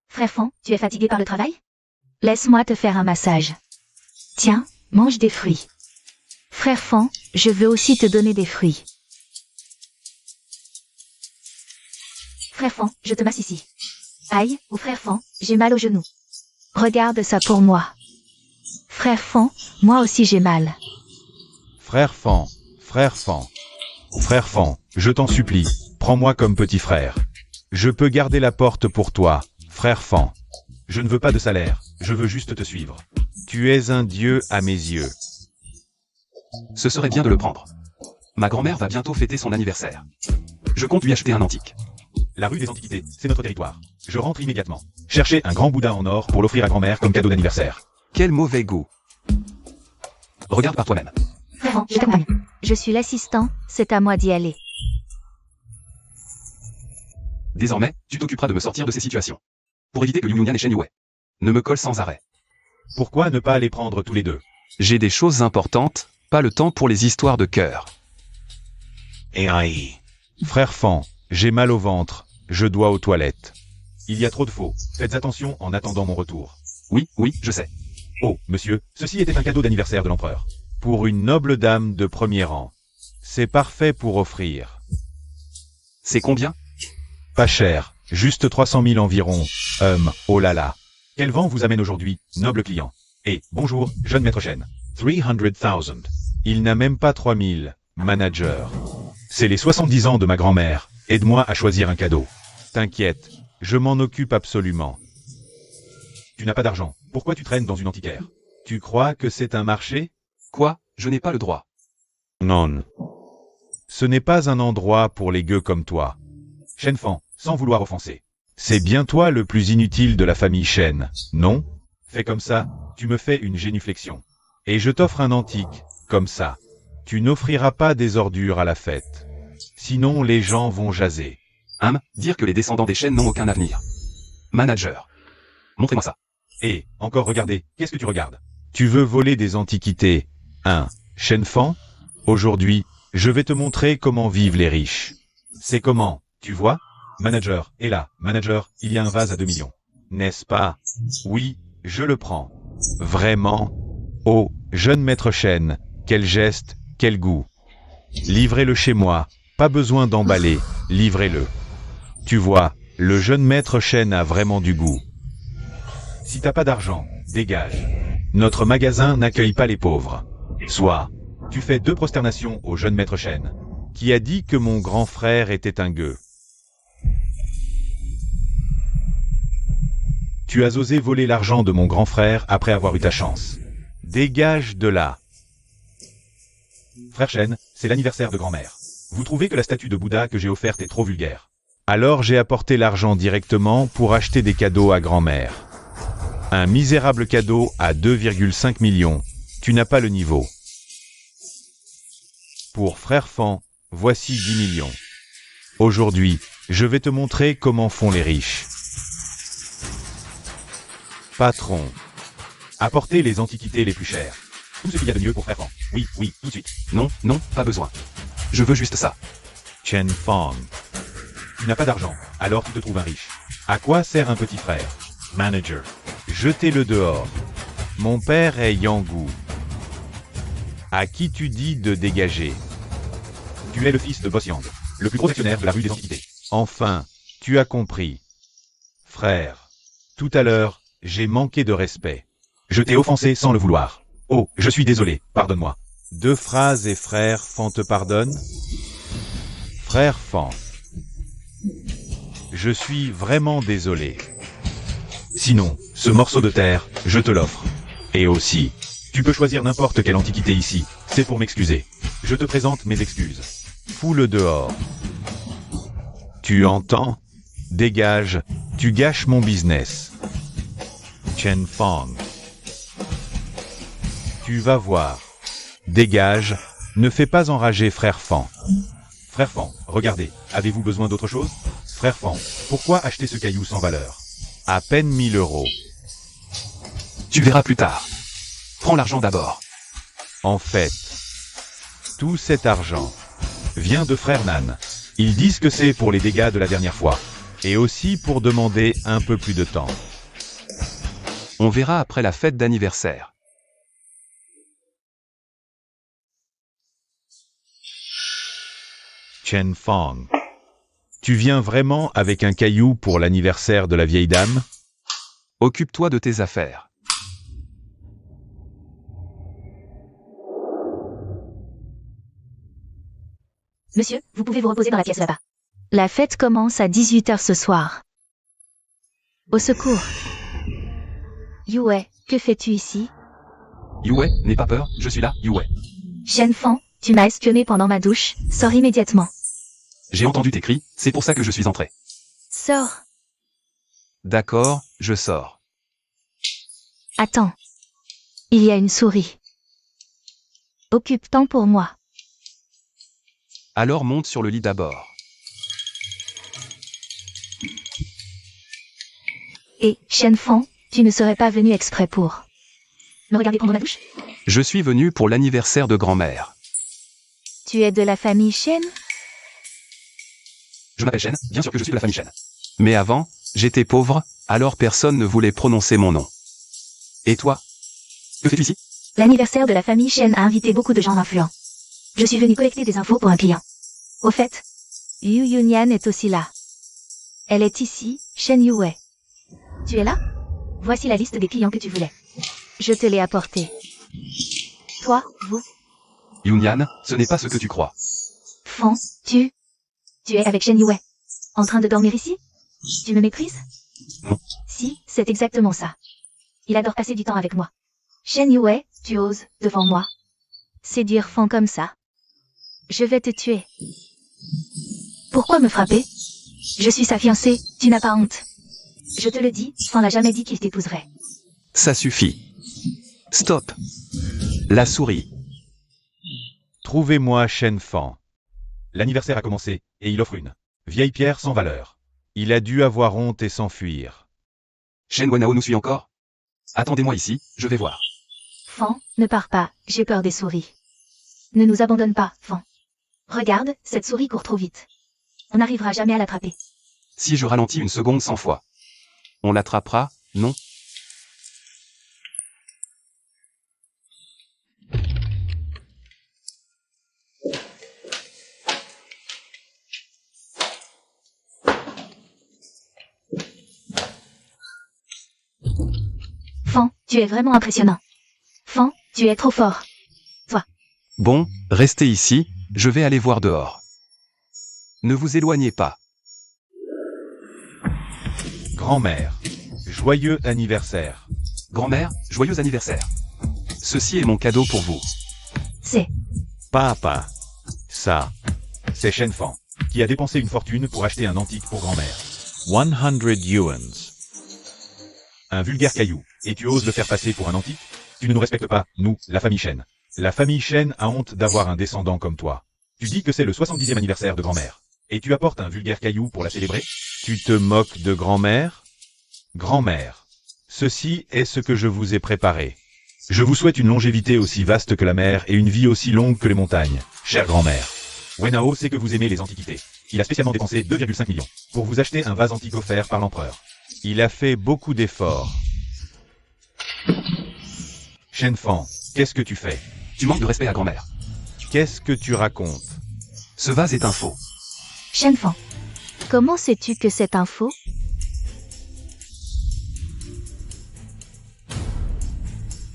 Frère Fan, tu es fatigué par le travail? Laisse-moi te faire un massage. Tiens, mange des fruits. Frère Fan, je veux aussi te donner des fruits. Frère Fan, je te masse ici. Aïe, ou frère Fan, j'ai mal au genou. Regarde ça pour moi. Frère Fan, moi aussi j'ai mal. Frère Fan, je t'en supplie, prends-moi comme petit frère. Je peux garder la porte pour toi, frère Fan. Je ne veux pas de salaire, je veux juste te suivre. Tu es un dieu à mes yeux. Ce serait bien de le prendre. Ma grand-mère va bientôt fêter son anniversaire. Je compte lui acheter un antique. La rue des Antiquités, c'est notre territoire. Je rentre immédiatement. Cherchez un grand Bouddha en or pour l'offrir à grand-mère comme cadeau d'anniversaire. Quel mauvais goût. Regarde par toi-même. Frère Fan, je t'accompagne. Je suis l'assistant, c'est à moi d'y aller. Désormais, tu t'occuperas de me sortir de ces situations. Pour éviter que Liu Yunyan et Shen Yue ne me collent sans arrêt. Pourquoi ne pas les prendre tous les deux? J'ai des choses importantes, pas le temps pour les histoires de cœur. AI. Frère Fan, j'ai mal au ventre, je dois aux toilettes. Il y a trop de faux, faites attention en attendant mon retour. Oui, je sais. Oh, monsieur, ceci était un cadeau d'anniversaire de l'empereur. Pour une noble dame de premier rang. C'est parfait pour offrir. C'est combien? Pas cher, juste 300 000 environ. Oh là là. Quel vent vous amène aujourd'hui, noble client? Et, bonjour, jeune maître Chen. 300,000. Il n'a même pas 3000, manager. C'est les 70 ans de ma grand-mère. Aide-moi à choisir un cadeau. T'inquiète, je m'en occupe absolument. Tu n'as pas d'argent, pourquoi tu traînes dans une antiquaire? Tu crois que c'est un marché? Quoi? Je n'ai pas le droit. Non. Ce n'est pas un endroit pour les gueux comme toi. Shen Fan, sans vouloir offenser. C'est bien toi le plus inutile de la famille Shen, non? Fais comme ça, tu me fais une génuflexion. Et je t'offre un antique, comme ça. Tu n'offriras pas des ordures à la fête. Sinon les gens vont jaser. Dire que les descendants des Shen n'ont aucun avenir. Manager. Montrez-moi ça. Et, encore regardez, qu'est-ce que tu regardes? Tu veux voler des antiquités? Shen Fan? Aujourd'hui, je vais te montrer comment vivent les riches. C'est comment, tu vois? Manager, et là, manager, il y a un vase à 2 millions. N'est-ce pas? Oui, je le prends. Vraiment? Oh, jeune maître Shen, quel geste, quel goût. Livrez-le chez moi, pas besoin d'emballer, livrez-le. Tu vois, le jeune maître Shen a vraiment du goût. Si t'as pas d'argent, dégage. Notre magasin n'accueille pas les pauvres. Soit, tu fais 2 prosternations au jeune maître Shen, qui a dit que mon grand frère était un gueux. Tu as osé voler l'argent de mon grand frère après avoir eu ta chance. Dégage de là. Frère Shen, c'est l'anniversaire de grand-mère. Vous trouvez que la statue de Bouddha que j'ai offerte est trop vulgaire? Alors j'ai apporté l'argent directement pour acheter des cadeaux à grand-mère. Un misérable cadeau à 2,5 millions. Tu n'as pas le niveau. Pour frère Fan, voici 10 millions. Aujourd'hui, je vais te montrer comment font les riches. Patron. Apportez les antiquités les plus chères. Tout ce qu'il y a de mieux pour frère Fan. Oui, oui, tout de suite. Non, non, pas besoin. Je veux juste ça. Chen Fang. Tu n'as pas d'argent, alors tu te trouves un riche. À quoi sert un petit frère? Manager. Jetez-le dehors. Mon père est Yanggu. À qui tu dis de dégager? Tu es le fils de Boss Yang, le plus gros actionnaire de la rue des Antiquités. Enfin, tu as compris. Frère. Tout à l'heure, j'ai manqué de respect. Je t'ai offensé sans le vouloir. Oh, je suis désolé, pardonne-moi. 2 phrases et frère Fan te pardonne? Frère Fan. Je suis vraiment désolé. Sinon, ce morceau de terre, je te l'offre. Et aussi, tu peux choisir n'importe quelle antiquité ici, c'est pour m'excuser. Je te présente mes excuses. Fous-le dehors. Tu entends? Dégage, tu gâches mon business. Chen Fang. Tu vas voir. Dégage, ne fais pas enrager frère Fan. Frère Fan, regardez, avez-vous besoin d'autre chose? Frère Fan, pourquoi acheter ce caillou sans valeur? À peine 1000 euros. Tu verras plus tard. Prends l'argent d'abord. En fait, tout cet argent vient de frère Nan. Ils disent que c'est pour les dégâts de la dernière fois. Et aussi pour demander un peu plus de temps. On verra après la fête d'anniversaire. Chen Fang. Tu viens vraiment avec un caillou pour l'anniversaire de la vieille dame? Occupe-toi de tes affaires. Monsieur, vous pouvez vous reposer dans la pièce là-bas. La fête commence à 18h ce soir. Au secours. Yue, que fais-tu ici? Yue, n'aie pas peur, je suis là, Yue. Shen Fan, tu m'as espionné pendant ma douche, sors immédiatement. J'ai entendu tes cris, c'est pour ça que je suis entré. Sors. D'accord, je sors. Attends. Il y a une souris. Occupe-t'en pour moi. Alors monte sur le lit d'abord. Et, Shen Fan, tu ne serais pas venu exprès pour me regarder prendre ma douche? Je suis venu pour l'anniversaire de grand-mère. Tu es de la famille Shen? Je m'appelle Shen, bien sûr que je suis de la famille Shen. Mais avant, j'étais pauvre, alors personne ne voulait prononcer mon nom. Et toi? Que fais-tu ici? L'anniversaire de la famille Shen a invité beaucoup de gens influents. Je suis venu collecter des infos pour un client. Au fait, Yu Yunyan est aussi là. Elle est ici, Shen Yue. Tu es là? Voici la liste des clients que tu voulais. Je te l'ai apporté. Toi, vous, Yunyan, ce n'est pas ce que tu crois. Fan, tu es avec Shen Yue. En train de dormir ici? Tu me méprises? Non. Si, c'est exactement ça. Il adore passer du temps avec moi. Shen Yue, tu oses, devant moi, séduire Fan comme ça. Je vais te tuer. Pourquoi me frapper? Je suis sa fiancée, tu n'as pas honte. Je te le dis, Fan n'a jamais dit qu'il t'épouserait. Ça suffit. Stop. La souris. Trouvez-moi Chen Fan. L'anniversaire a commencé, et il offre une vieille pierre sans valeur. Il a dû avoir honte et s'enfuir. Shen Wanao nous suit encore? Attendez-moi ici, je vais voir. Fan, ne pars pas, j'ai peur des souris. Ne nous abandonne pas, Fan. Regarde, cette souris court trop vite. On n'arrivera jamais à l'attraper. Si je ralentis une seconde 100 fois. On l'attrapera, non? Fan, tu es vraiment impressionnant. Fan, tu es trop fort. Bon, restez ici, je vais aller voir dehors. Ne vous éloignez pas. Grand-mère, joyeux anniversaire. Grand-mère, joyeux anniversaire. Ceci est mon cadeau pour vous. C'est. Papa. Ça, c'est Shenfang, qui a dépensé une fortune pour acheter un antique pour grand-mère. 100 yuans. Un vulgaire caillou, et tu oses le faire passer pour un antique? Tu ne nous respectes pas, nous, la famille Shen. La famille Shen a honte d'avoir un descendant comme toi. Tu dis que c'est le 70e anniversaire de grand-mère, et tu apportes un vulgaire caillou pour la célébrer? Tu te moques de grand-mère? Grand-mère, ceci est ce que je vous ai préparé. Je vous souhaite une longévité aussi vaste que la mer et une vie aussi longue que les montagnes, chère grand-mère. Wenao sait que vous aimez les antiquités. Il a spécialement dépensé 2,5 millions pour vous acheter un vase antique offert par l'empereur. Il a fait beaucoup d'efforts. Shenfang, qu'est-ce que tu fais? Tu manques de respect à grand-mère. Qu'est-ce que tu racontes? Ce vase est un faux. Shenfang. Comment sais-tu que c'est un faux?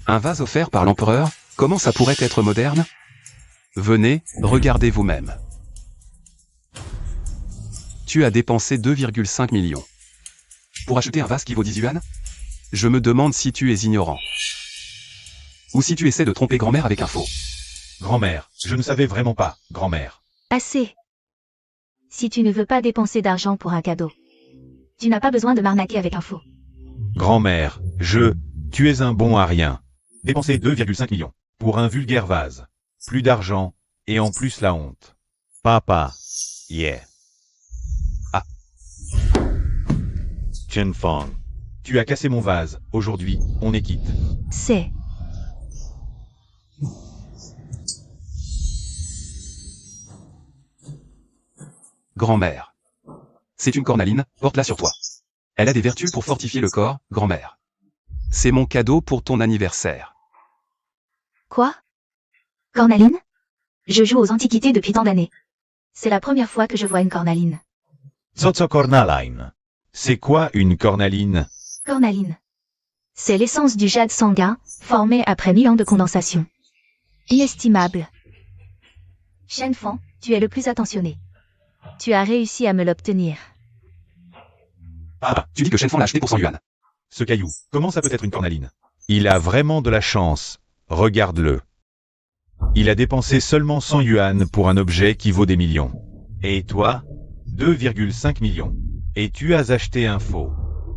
Un vase offert par l'empereur, comment ça pourrait être moderne? Venez, regardez vous-même. Tu as dépensé 2,5 millions. Pour acheter un vase qui vaut 10 yuan? Je me demande si tu es ignorant. Ou si tu essaies de tromper grand-mère avec un faux. Grand-mère, je ne savais vraiment pas, grand-mère. Assez. Si tu ne veux pas dépenser d'argent pour un cadeau. Tu n'as pas besoin de m'arnaquer avec un faux. Grand-mère, tu es un bon à rien. Dépenser 2,5 millions pour un vulgaire vase. Plus d'argent, et en plus la honte. Papa, yeah. Ah. Shenfang. Tu as cassé mon vase, aujourd'hui, on est quitte. C'est. Grand-mère. C'est une cornaline, porte-la sur toi. Elle a des vertus pour fortifier le corps, grand-mère. C'est mon cadeau pour ton anniversaire. Quoi? Cornaline? Je joue aux antiquités depuis tant d'années. C'est la première fois que je vois une cornaline. Cornaline. C'est quoi une cornaline? Cornaline. C'est l'essence du jade sanguin, formée après 1000 ans de condensation. Inestimable. Shenfang, tu es le plus attentionné. Tu as réussi à me l'obtenir. Ah, tu dis que Shenfang l'a acheté pour 100 yuan. Ce caillou, comment ça peut être une cornaline? Il a vraiment de la chance. Regarde-le. Il a dépensé seulement 100 yuan pour un objet qui vaut des millions. Et toi? 2,5 millions. Et tu as acheté un faux.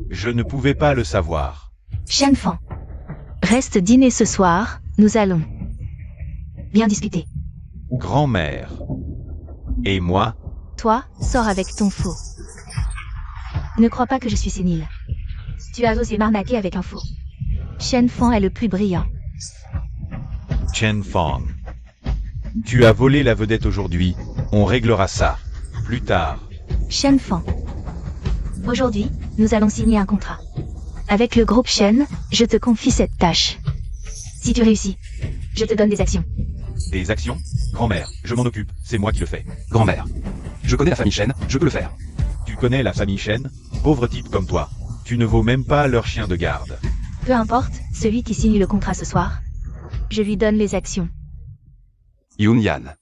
Je ne pouvais pas le savoir. Shenfang. Reste dîner ce soir, nous allons. Bien discuté. Grand-mère. Et moi? Toi, sors avec ton faux. Ne crois pas que je suis sénile. Tu as osé m'arnaquer avec un faux. Shenfang est le plus brillant. Shenfang. Tu as volé la vedette aujourd'hui. On réglera ça. Plus tard. Shenfang. Aujourd'hui, nous allons signer un contrat. Avec le groupe Shen, je te confie cette tâche. Si tu réussis, je te donne des actions. Des actions? Grand-mère, je m'en occupe, c'est moi qui le fais. Grand-mère. Je connais la famille Shen, je peux le faire. Tu connais la famille Shen? Pauvre type comme toi. Tu ne vaux même pas leur chien de garde. Peu importe, celui qui signe le contrat ce soir. Je lui donne les actions. Yun Yan.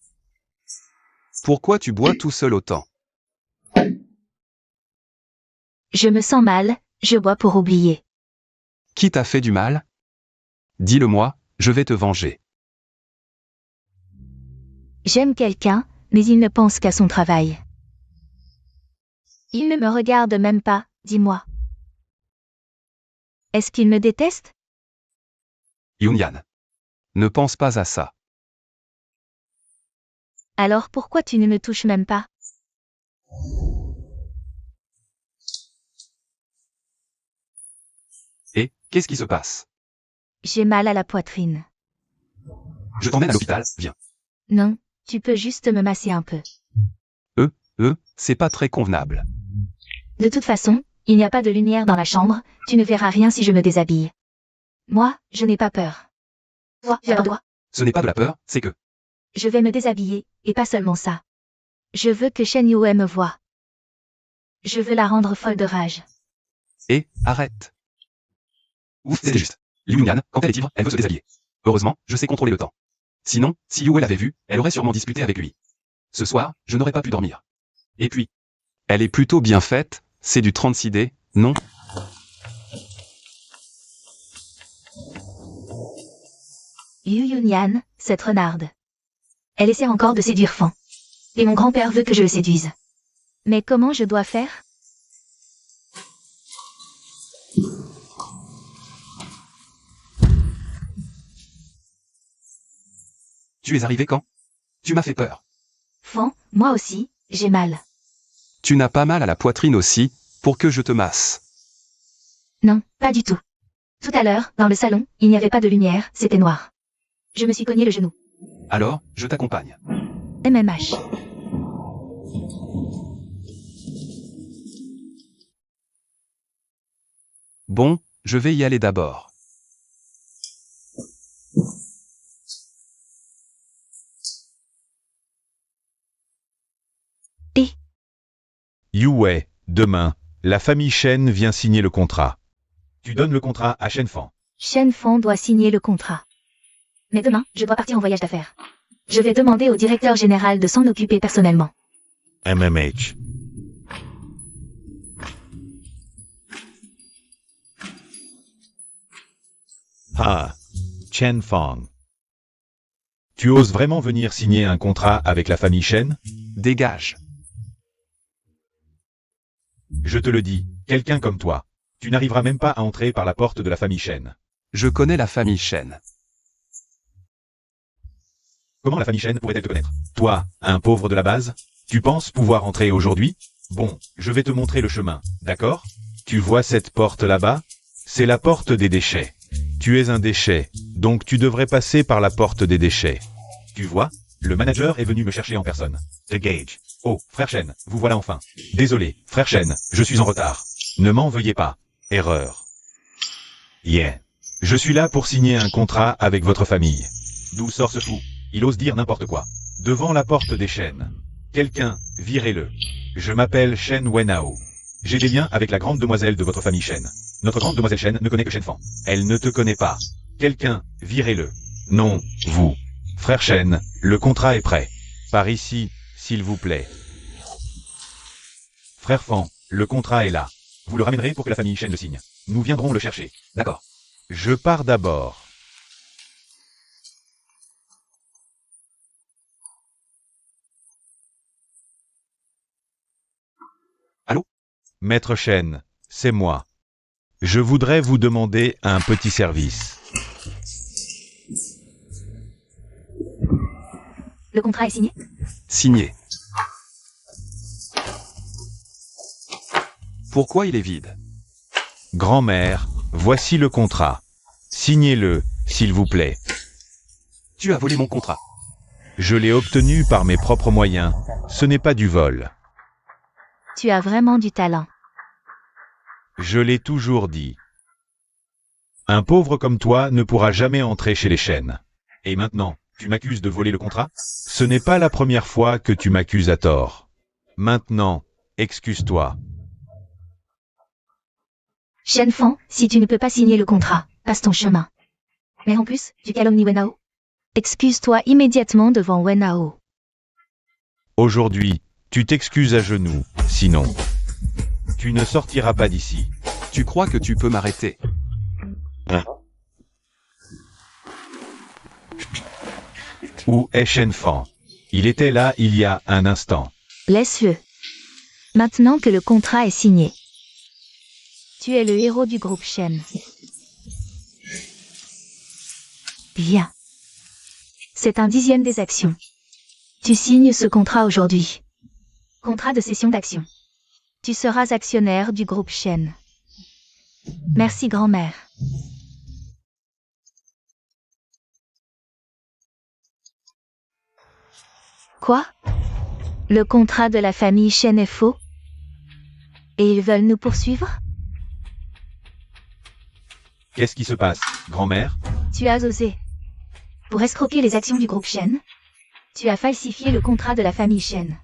Pourquoi tu bois tout seul autant? Je me sens mal, je bois pour oublier. Qui t'a fait du mal? Dis-le-moi, je vais te venger. J'aime quelqu'un, mais il ne pense qu'à son travail. Il ne me regarde même pas, dis-moi. Est-ce qu'il me déteste? Yun Yan. Ne pense pas à ça. Alors pourquoi tu ne me touches même pas? Et, qu'est-ce qui se passe? J'ai mal à la poitrine. Je t'emmène à l'hôpital, viens. Non, tu peux juste me masser un peu. C'est pas très convenable. De toute façon, il n'y a pas de lumière dans la chambre, tu ne verras rien si je me déshabille. Moi, je n'ai pas peur. Toi, tu as peur. Ce n'est pas de la peur, c'est que... Je vais me déshabiller, et pas seulement ça. Je veux que Shen Yue me voie. Je veux la rendre folle de rage. Et, arrête. Ouf, c'était juste. Liu Yunyan, quand elle est ivre, elle veut se déshabiller. Heureusement, je sais contrôler le temps. Sinon, si Yue l'avait vu, elle aurait sûrement disputé avec lui. Ce soir, je n'aurais pas pu dormir. Et puis... Elle est plutôt bien faite, c'est du 36D, non? Yu Yunyan, cette renarde. Elle essaie encore de séduire Fan. Et mon grand-père veut que je le séduise. Mais comment je dois faire? Tu es arrivé quand? Tu m'as fait peur. Fan, moi aussi, j'ai mal. Tu n'as pas mal à la poitrine aussi, pour que je te masse. Non, pas du tout. Tout à l'heure, dans le salon, il n'y avait pas de lumière, c'était noir. Je me suis cogné le genou. Alors, je t'accompagne. MMH. Bon, je vais y aller d'abord. Yue, demain, la famille Shen vient signer le contrat. Tu donnes le contrat à Shen Fan. Shen Fan doit signer le contrat. Mais demain, je dois partir en voyage d'affaires. Je vais demander au directeur général de s'en occuper personnellement. MMH. Ah, Chen Fang. Tu oses vraiment venir signer un contrat avec la famille Shen? Dégage. Je te le dis, quelqu'un comme toi, tu n'arriveras même pas à entrer par la porte de la famille Shen. Je connais la famille Shen. Comment la famille Shen pourrait-elle te connaître? Toi, un pauvre de la base? Tu penses pouvoir entrer aujourd'hui? Bon, je vais te montrer le chemin, d'accord? Tu vois cette porte là-bas? C'est la porte des déchets. Tu es un déchet, donc tu devrais passer par la porte des déchets. Tu vois? Le manager est venu me chercher en personne. The Gage. Oh, frère Shen, vous voilà enfin. Désolé, frère Shen, je suis en retard. Ne m'en veuillez pas. Erreur. Yeah. Je suis là pour signer un contrat avec votre famille. D'où sort ce fou? Il ose dire n'importe quoi. Devant la porte des Shen. Quelqu'un, virez-le. Je m'appelle Shen Wenao. J'ai des liens avec la grande demoiselle de votre famille Shen. Notre grande demoiselle Shen ne connaît que Shen Fan. Elle ne te connaît pas. Quelqu'un, virez-le. Non, vous. Frère Shen, le contrat est prêt. Par ici, s'il vous plaît. Frère Fan, le contrat est là. Vous le ramènerez pour que la famille Shen le signe. Nous viendrons le chercher. D'accord. Je pars d'abord. Allô? Maître Shen, c'est moi. Je voudrais vous demander un petit service. Le contrat est signé? Signé. Pourquoi il est vide? Grand-mère, voici le contrat. Signez-le, s'il vous plaît. Tu as volé mon contrat. Je l'ai obtenu par mes propres moyens. Ce n'est pas du vol. Tu as vraiment du talent. Je l'ai toujours dit. Un pauvre comme toi ne pourra jamais entrer chez les Shen. Et maintenant, tu m'accuses de voler le contrat? Ce n'est pas la première fois que tu m'accuses à tort. Maintenant, excuse-toi. Shen Fan, si tu ne peux pas signer le contrat, passe ton chemin. Mais en plus, tu calomnies Wenao. Excuse-toi immédiatement devant Wenao. Aujourd'hui, tu t'excuses à genoux, sinon, tu ne sortiras pas d'ici. Tu crois que tu peux m'arrêter? Où est Shen Fan? Il était là il y a un instant. Laisse-le. Maintenant que le contrat est signé. Tu es le héros du groupe Shen. Bien. C'est un 10e des actions. Tu signes ce contrat aujourd'hui. Contrat de cession d'actions. Tu seras actionnaire du groupe Shen. Merci grand-mère. Quoi? Le contrat de la famille Shen est faux? Et ils veulent nous poursuivre? Qu'est-ce qui se passe, grand-mère? Tu as osé. Pour escroquer les actions du groupe Shen, tu as falsifié le contrat de la famille Shen.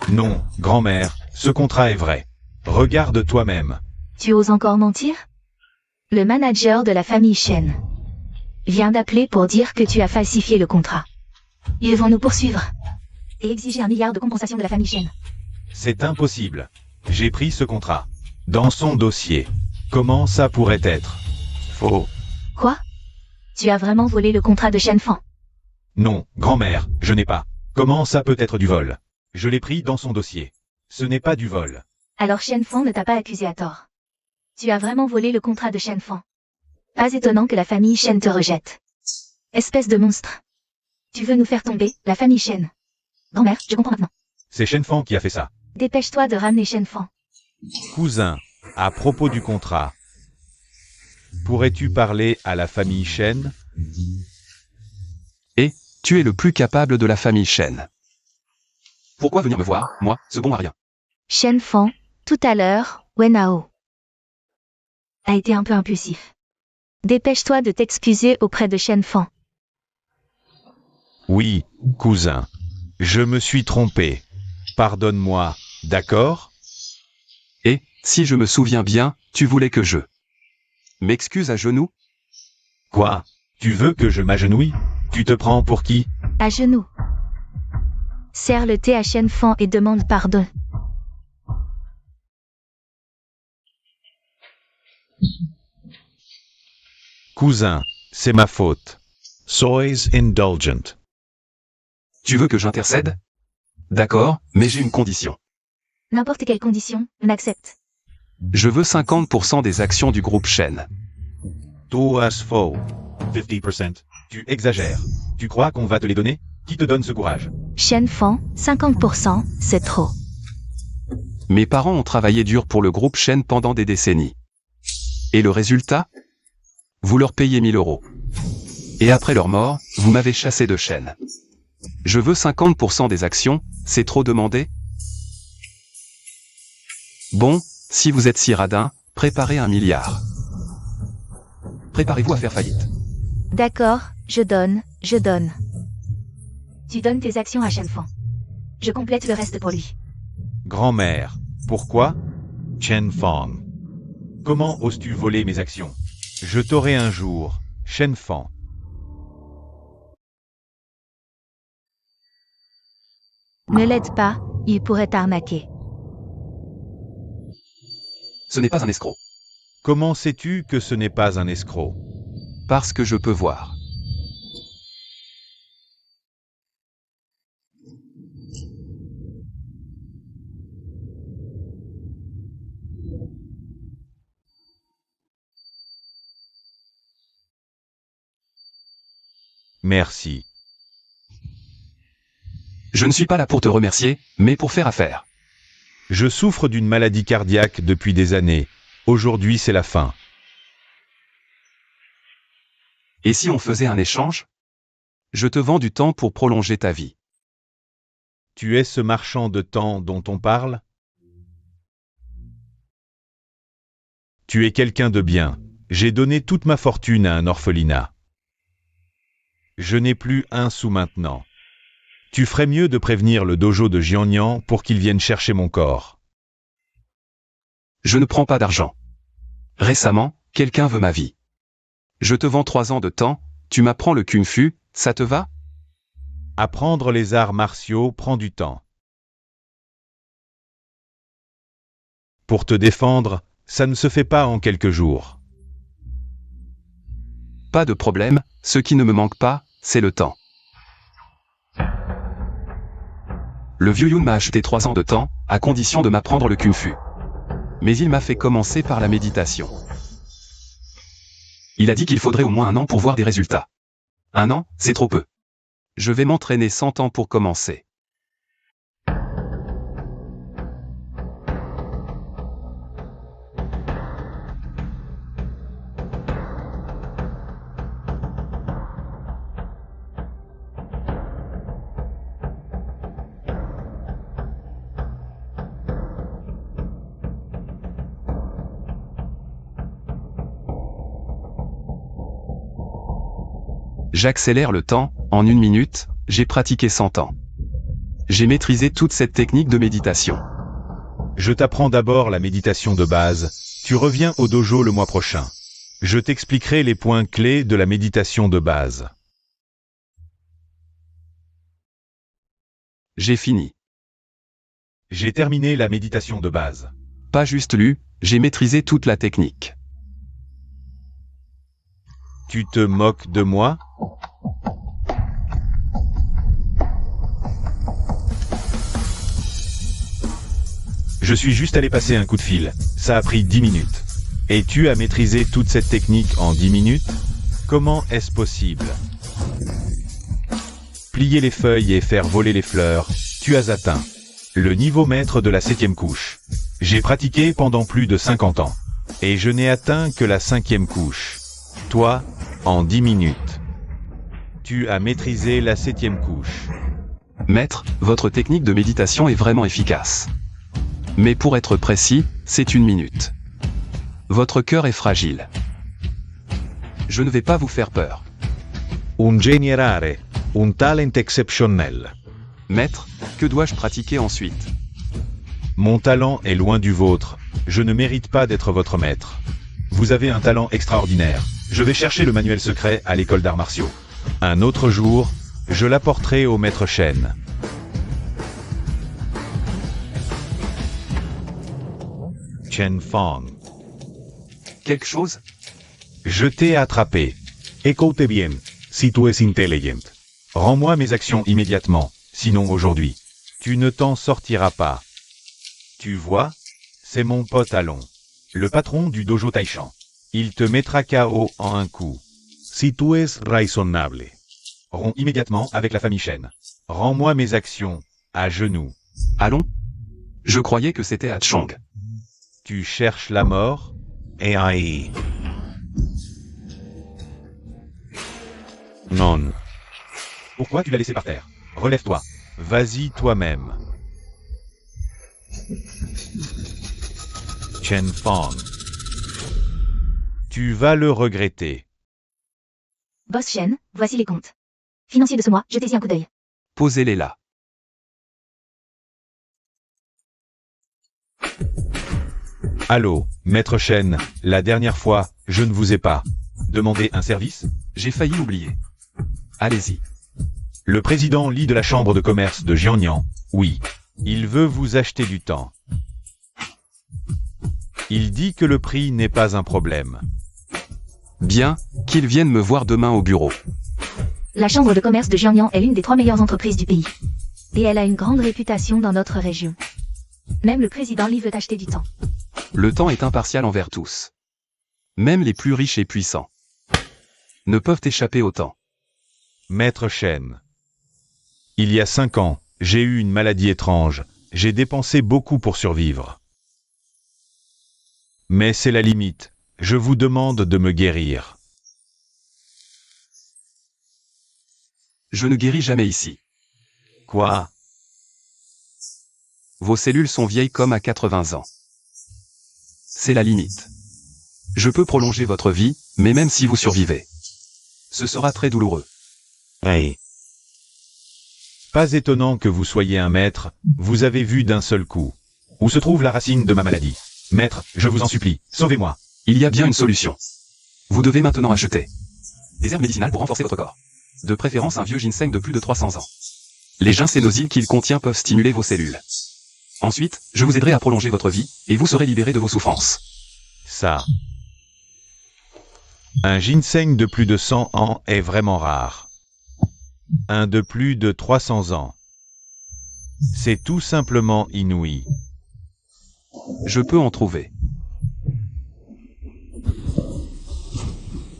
Non, grand-mère, ce contrat est vrai. Regarde toi-même. Tu oses encore mentir? Le manager de la famille Shen vient d'appeler pour dire que tu as falsifié le contrat. Ils vont nous poursuivre et exiger 1 milliard de compensation de la famille Shen. C'est impossible. J'ai pris ce contrat. Dans son dossier. Comment ça pourrait être faux? Quoi? Tu as vraiment volé le contrat de Shen Fan? Non, grand-mère, je n'ai pas. Comment ça peut être du vol? Je l'ai pris dans son dossier. Ce n'est pas du vol. Alors Shen Fan ne t'a pas accusé à tort. Tu as vraiment volé le contrat de Shen Fan. Pas étonnant que la famille Shen te rejette. Espèce de monstre. Tu veux nous faire tomber, la famille Shen. Grand-mère, je comprends maintenant. C'est Shen Fan qui a fait ça. Dépêche-toi de ramener Shen Fan. Cousin, à propos du contrat, pourrais-tu parler à la famille Shen? Et, tu es le plus capable de la famille Shen. Pourquoi venir me voir, moi, ce bon à rien? Shen Fan, tout à l'heure, Wenao a été un peu impulsif. Dépêche-toi de t'excuser auprès de Shen Fan. Oui, cousin. Je me suis trompé. Pardonne-moi, d'accord? Et, si je me souviens bien, tu voulais que je m'excuse à genoux? Quoi? Tu veux que je m'agenouille? Tu te prends pour qui? À genoux. Serre le thé à Shen Fan et demande pardon. Cousin, c'est ma faute. Soyez indulgent. Tu veux que j'intercède? D'accord, mais j'ai une condition. N'importe quelle condition, on accepte. Je veux 50% des actions du groupe Shen. Tu as faux. 50%. Tu exagères. Tu crois qu'on va te les donner? Qui te donne ce courage? Shen Fan, 50%, c'est trop. Mes parents ont travaillé dur pour le groupe Shen pendant des décennies. Et le résultat? Vous leur payez 1000 €. Et après leur mort, vous m'avez chassé de Shen. Je veux 50% des actions, c'est trop demandé? Bon, si vous êtes si radin, préparez 1 milliard. Préparez-vous à faire faillite. D'accord, je donne. Tu donnes tes actions à Shen Fan. Je complète le reste pour lui. Grand-mère, pourquoi? Chen Fang. Comment oses-tu voler mes actions? Je t'aurai un jour, Shen Fan. Ne l'aide pas, il pourrait t'arnaquer. Ce n'est pas un escroc. Comment sais-tu que ce n'est pas un escroc? Parce que je peux voir. Merci. Je ne suis pas là pour te remercier, mais pour faire affaire. Je souffre d'une maladie cardiaque depuis des années. Aujourd'hui, c'est la fin. Et si on faisait un échange? Je te vends du temps pour prolonger ta vie. Tu es ce marchand de temps dont on parle? Tu es quelqu'un de bien. J'ai donné toute ma fortune à un orphelinat. Je n'ai plus un sou maintenant. Tu ferais mieux de prévenir le dojo de Jiannian pour qu'il vienne chercher mon corps. Je ne prends pas d'argent. Récemment, quelqu'un veut ma vie. Je te vends 3 ans de temps, tu m'apprends le kung fu, ça te va? Apprendre les arts martiaux prend du temps. Pour te défendre, ça ne se fait pas en quelques jours. Pas de problème, ce qui ne me manque pas, c'est le temps. Le vieux Yun m'a acheté 3 ans de temps, à condition de m'apprendre le kung fu. Mais il m'a fait commencer par la méditation. Il a dit qu'il faudrait au moins 1 an pour voir des résultats. 1 an, c'est trop peu. Je vais m'entraîner 100 ans pour commencer. J'accélère le temps, en 1 minute, j'ai pratiqué 100 ans. J'ai maîtrisé toute cette technique de méditation. Je t'apprends d'abord la méditation de base, tu reviens au dojo le mois prochain. Je t'expliquerai les points clés de la méditation de base. J'ai fini. J'ai terminé la méditation de base. Pas juste lu, j'ai maîtrisé toute la technique. Tu te moques de moi? Je suis juste allé passer un coup de fil. Ça a pris 10 minutes. Et tu as maîtrisé toute cette technique en 10 minutes? Comment est-ce possible? Plier les feuilles et faire voler les fleurs, tu as atteint le niveau maître de la 7e couche. J'ai pratiqué pendant plus de 50 ans. Et je n'ai atteint que la 5e couche. Toi, en 10 minutes. Tu as maîtrisé la 7e couche. Maître, votre technique de méditation est vraiment efficace. Mais pour être précis, c'est 1 minute. Votre cœur est fragile. Je ne vais pas vous faire peur. Un genio rare, un talent exceptionnel. Maître, que dois-je pratiquer ensuite? Mon talent est loin du vôtre. Je ne mérite pas d'être votre maître. Vous avez un talent extraordinaire. Je vais chercher le manuel secret à l'école d'arts martiaux. Un autre jour, je l'apporterai au maître Shen. Chen Fong. Quelque chose? Je t'ai attrapé. Écoute bien, si tu es intelligent. Rends-moi mes actions immédiatement, sinon aujourd'hui. Tu ne t'en sortiras pas. Tu vois? C'est mon pote Alon, le patron du dojo Taishan. Il te mettra KO en un coup. Si tu es raisonnable. Romps immédiatement avec la famille Shen. Rends-moi mes actions, à genoux. Allons? Je croyais que c'était à Chang. Tu cherches la mort? Et aïe. Non. Pourquoi tu l'as laissé par terre? Relève-toi. Vas-y toi-même. Chen Fong. Tu vas le regretter. Boss Shen, voici les comptes. Financier de ce mois, jetez-y un coup d'œil. Posez-les là. Allô, maître Shen, la dernière fois, je ne vous ai pas demandé un service? J'ai failli oublier. Allez-y. Le président Li de la chambre de commerce de Jiangnan, oui. Il veut vous acheter du temps. Il dit que le prix n'est pas un problème. Bien, qu'il vienne me voir demain au bureau. La chambre de commerce de Jiangnan est l'une des 3 meilleures entreprises du pays. Et elle a une grande réputation dans notre région. Même le président Li veut acheter du temps. Le temps est impartial envers tous. Même les plus riches et puissants ne peuvent échapper au temps. Maître Shen. Il y a 5 ans, j'ai eu une maladie étrange. J'ai dépensé beaucoup pour survivre. Mais c'est la limite. Je vous demande de me guérir. Je ne guéris jamais ici. Quoi? Vos cellules sont vieilles comme à 80 ans. C'est la limite. Je peux prolonger votre vie, mais même si vous survivez, ce sera très douloureux. Hey. Pas étonnant que vous soyez un maître, vous avez vu d'un seul coup. Où se trouve la racine de ma maladie? Maître, je vous en supplie, sauvez-moi. Il y a bien une solution. Vous devez maintenant acheter des herbes médicinales pour renforcer votre corps. De préférence un vieux ginseng de plus de 300 ans. Les ginsénosides qu'il contient peuvent stimuler vos cellules. Ensuite, je vous aiderai à prolonger votre vie, et vous serez libéré de vos souffrances. Ça. Un ginseng de plus de 100 ans est vraiment rare. Un de plus de 300 ans. C'est tout simplement inouï. Je peux en trouver.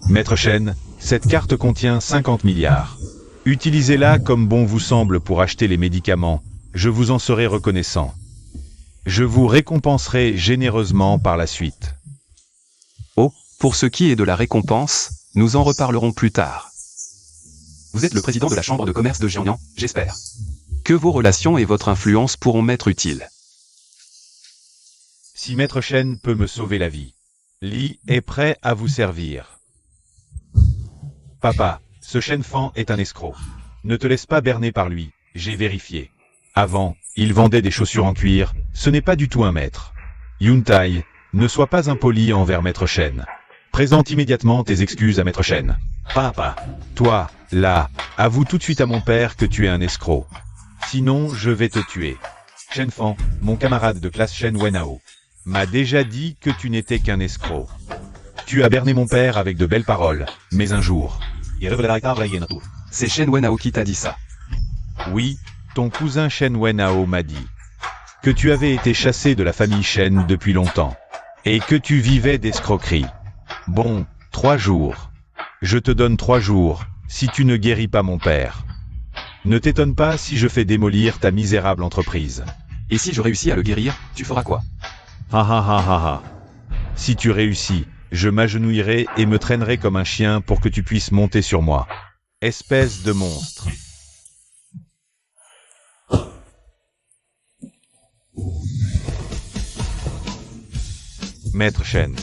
Maître Shen, cette carte contient 50 milliards. Utilisez-la comme bon vous semble pour acheter les médicaments. Je vous en serai reconnaissant. Je vous récompenserai généreusement par la suite. Oh, pour ce qui est de la récompense, nous en reparlerons plus tard. Vous êtes le président de la chambre de commerce de Jiangnan, j'espère que vos relations et votre influence pourront m'être utiles. Si Maître Shen peut me sauver la vie, Li est prêt à vous servir. Papa, Ce Shen Fan est un escroc. Ne te laisse pas berner par lui, j'ai vérifié. Avant, il vendait des chaussures en cuir, ce n'est pas du tout un maître. Yuntai, ne sois pas impoli envers Maître Shen. Présente immédiatement tes excuses à Maître Shen. Papa, toi, là, avoue tout de suite à mon père que tu es un escroc. Sinon, je vais te tuer. Shen Fan, mon camarade de classe Shen Wenhao, m'a déjà dit que tu n'étais qu'un escroc. Tu as berné mon père avec de belles paroles, mais un jour... C'est Shen Wenhao qui t'a dit ça. Oui, ton cousin Shen Wenhao m'a dit que tu avais été chassé de la famille Shen depuis longtemps, et que tu vivais d'escroquerie. Bon, 3 jours. Je te donne 3 jours, si tu ne guéris pas mon père. Ne t'étonne pas si je fais démolir ta misérable entreprise. Et si je réussis à le guérir, tu feras quoi? Ha ha ha ha ha. Si tu réussis, je m'agenouillerai et me traînerai comme un chien pour que tu puisses monter sur moi. Espèce de monstre. Maître Shen.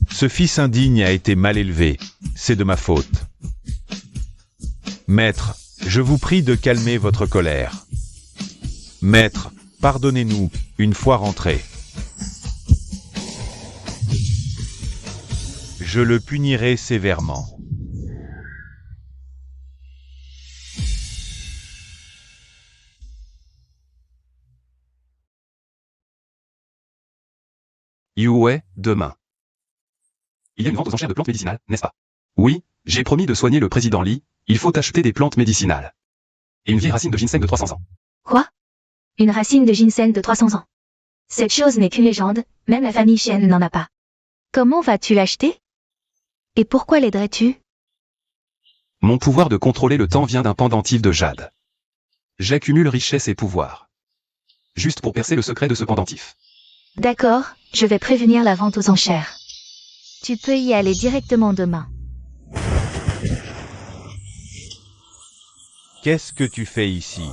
Ce fils indigne a été mal élevé, c'est de ma faute. Maître, je vous prie de calmer votre colère. Maître, pardonnez-nous, une fois rentré. Je le punirai sévèrement. Yue, demain. Il y a une vente aux enchères de plantes médicinales, n'est-ce pas? Oui, j'ai promis de soigner le président Li, il faut acheter des plantes médicinales. Et une vieille racine de ginseng de 300 ans. Quoi? Une racine de ginseng de 300 ans. Cette chose n'est qu'une légende, même la famille Shen n'en a pas. Comment vas-tu l'acheter? Et pourquoi l'aiderais-tu? Mon pouvoir de contrôler le temps vient d'un pendentif de jade. J'accumule richesse et pouvoir. Juste pour percer le secret de ce pendentif. D'accord, je vais prévenir la vente aux enchères. Tu peux y aller directement demain. Qu'est-ce que tu fais ici?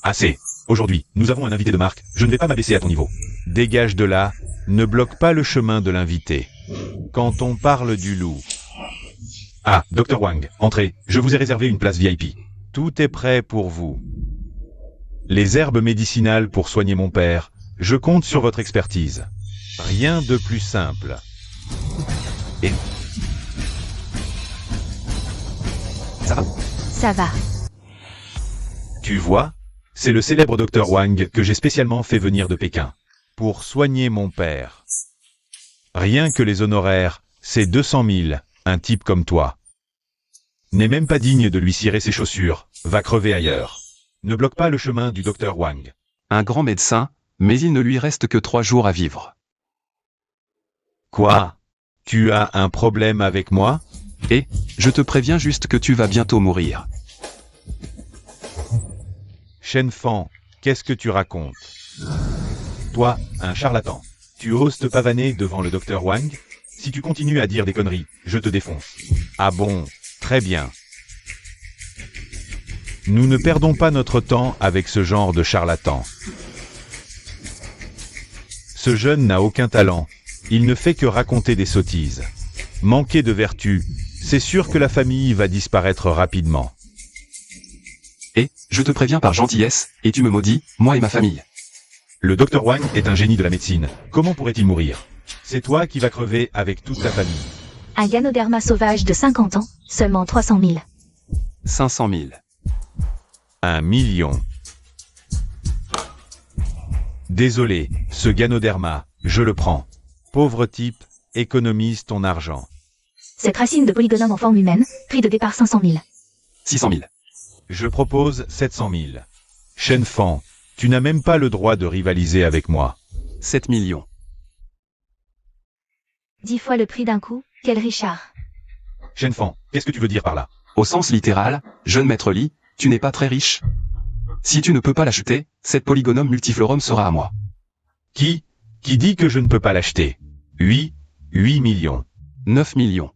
Assez. Aujourd'hui, nous avons un invité de marque, je ne vais pas m'abaisser à ton niveau. Dégage de là, ne bloque pas le chemin de l'invité. Quand on parle du loup... Ah, Dr Wang, entrez, je vous ai réservé une place VIP. Tout est prêt pour vous. Les herbes médicinales pour soigner mon père, je compte sur votre expertise. Rien de plus simple. Et... Ça va? Ça va. Tu vois, c'est le célèbre Dr Wang que j'ai spécialement fait venir de Pékin. Pour soigner mon père. Rien que les honoraires, c'est 200 000, un type comme toi. N'est même pas digne de lui cirer ses chaussures, va crever ailleurs. Ne bloque pas le chemin du Dr Wang. Un grand médecin, mais il ne lui reste que 3 jours à vivre. Quoi? Tu as un problème avec moi? Et, je te préviens juste que tu vas bientôt mourir. Shen Fan, qu'est-ce que tu racontes? Toi, un charlatan. Tu oses te pavaner devant le Dr Wang? Si tu continues à dire des conneries, je te défonce. Ah bon, très bien. Nous ne perdons pas notre temps avec ce genre de charlatan. Ce jeune n'a aucun talent. Il ne fait que raconter des sottises. Manquer de vertu, c'est sûr que la famille va disparaître rapidement. Et, je te préviens par gentillesse, et tu me maudis, moi et ma famille. Le Dr Wang est un génie de la médecine. Comment pourrait-il mourir? C'est toi qui vas crever avec toute ta famille. Un Ganoderma sauvage de 50 ans, seulement 300 000. 500 000. 1 million. Désolé, ce Ganoderma, je le prends. Pauvre type, économise ton argent. Cette racine de polygonome en forme humaine, prix de départ 500 000. 600 000. Je propose 700 000. Shen Fan, tu n'as même pas le droit de rivaliser avec moi. 7 millions. 10 fois le prix d'un coup, quel Richard. Shen Fan, qu'est-ce que tu veux dire par là? Au sens littéral, jeune maître Li, tu n'es pas très riche. Si tu ne peux pas l'acheter, cette polygonome multiflorum sera à moi. Qui dit que je ne peux pas l'acheter? 8 millions. 9 millions.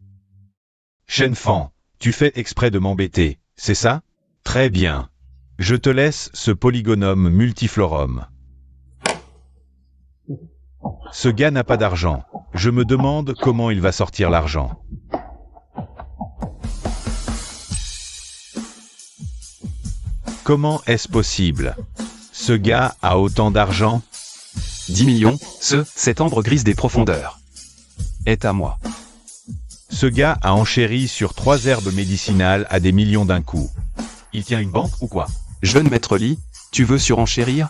Shen Fan, tu fais exprès de m'embêter, c'est ça? Très bien. Je te laisse ce polygonome multiflorum. Ce gars n'a pas d'argent. Je me demande comment il va sortir l'argent. Comment est-ce possible? Ce gars a autant d'argent? 10 millions, cette ambre grise des profondeurs. Est à moi. Ce gars a enchéri sur 3 herbes médicinales à des millions d'un coup. Il tient une banque ou quoi? Jeune maître Lee, tu veux surenchérir?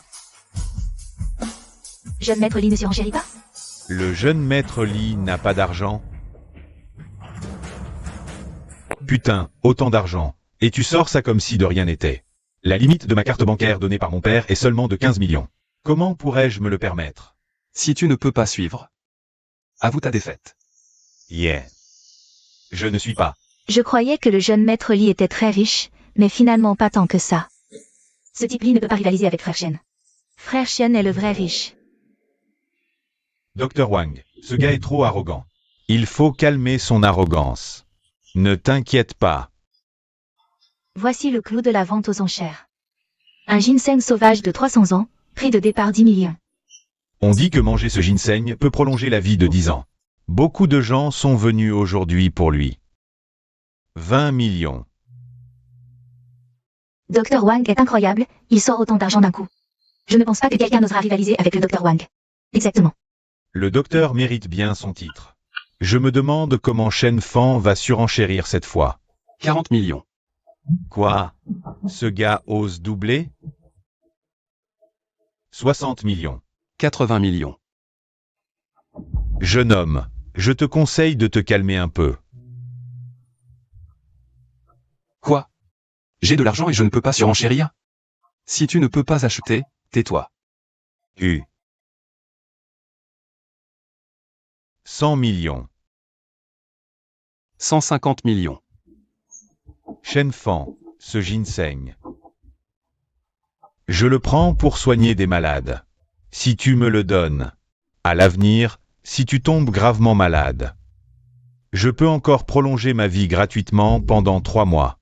Jeune maître Lee ne surenchérit pas? Le jeune maître Lee n'a pas d'argent? Putain, autant d'argent. Et tu sors ça comme si de rien n'était. La limite de ma carte bancaire donnée par mon père est seulement de 15 millions. Comment pourrais-je me le permettre? Si tu ne peux pas suivre, avoue ta défaite. Yeah. Je ne suis pas. Je croyais que le jeune maître Lee était très riche, mais finalement pas tant que ça. Ce type Lee ne peut pas rivaliser avec Frère Chen. Frère Chen est le vrai riche. Dr Wang, ce gars est trop arrogant. Il faut calmer son arrogance. Ne t'inquiète pas. Voici le clou de la vente aux enchères. Un ginseng sauvage de 300 ans, prix de départ 10 millions. On dit que manger ce ginseng peut prolonger la vie de 10 ans. Beaucoup de gens sont venus aujourd'hui pour lui. 20 millions. Dr Wang est incroyable, il sort autant d'argent d'un coup. Je ne pense pas que quelqu'un n'osera rivaliser avec le Dr Wang. Exactement. Le docteur mérite bien son titre. Je me demande comment Shen Fan va surenchérir cette fois. 40 millions. Quoi? Ce gars ose doubler? 60 millions. 80 millions. Jeune homme, je te conseille de te calmer un peu. Quoi? J'ai de l'argent et je ne peux pas surenchérir? Si tu ne peux pas acheter, tais-toi. 100 millions. 150 millions. Shen Fan, ce ginseng. Je le prends pour soigner des malades. Si tu me le donnes. À l'avenir, si tu tombes gravement malade. Je peux encore prolonger ma vie gratuitement pendant 3 mois.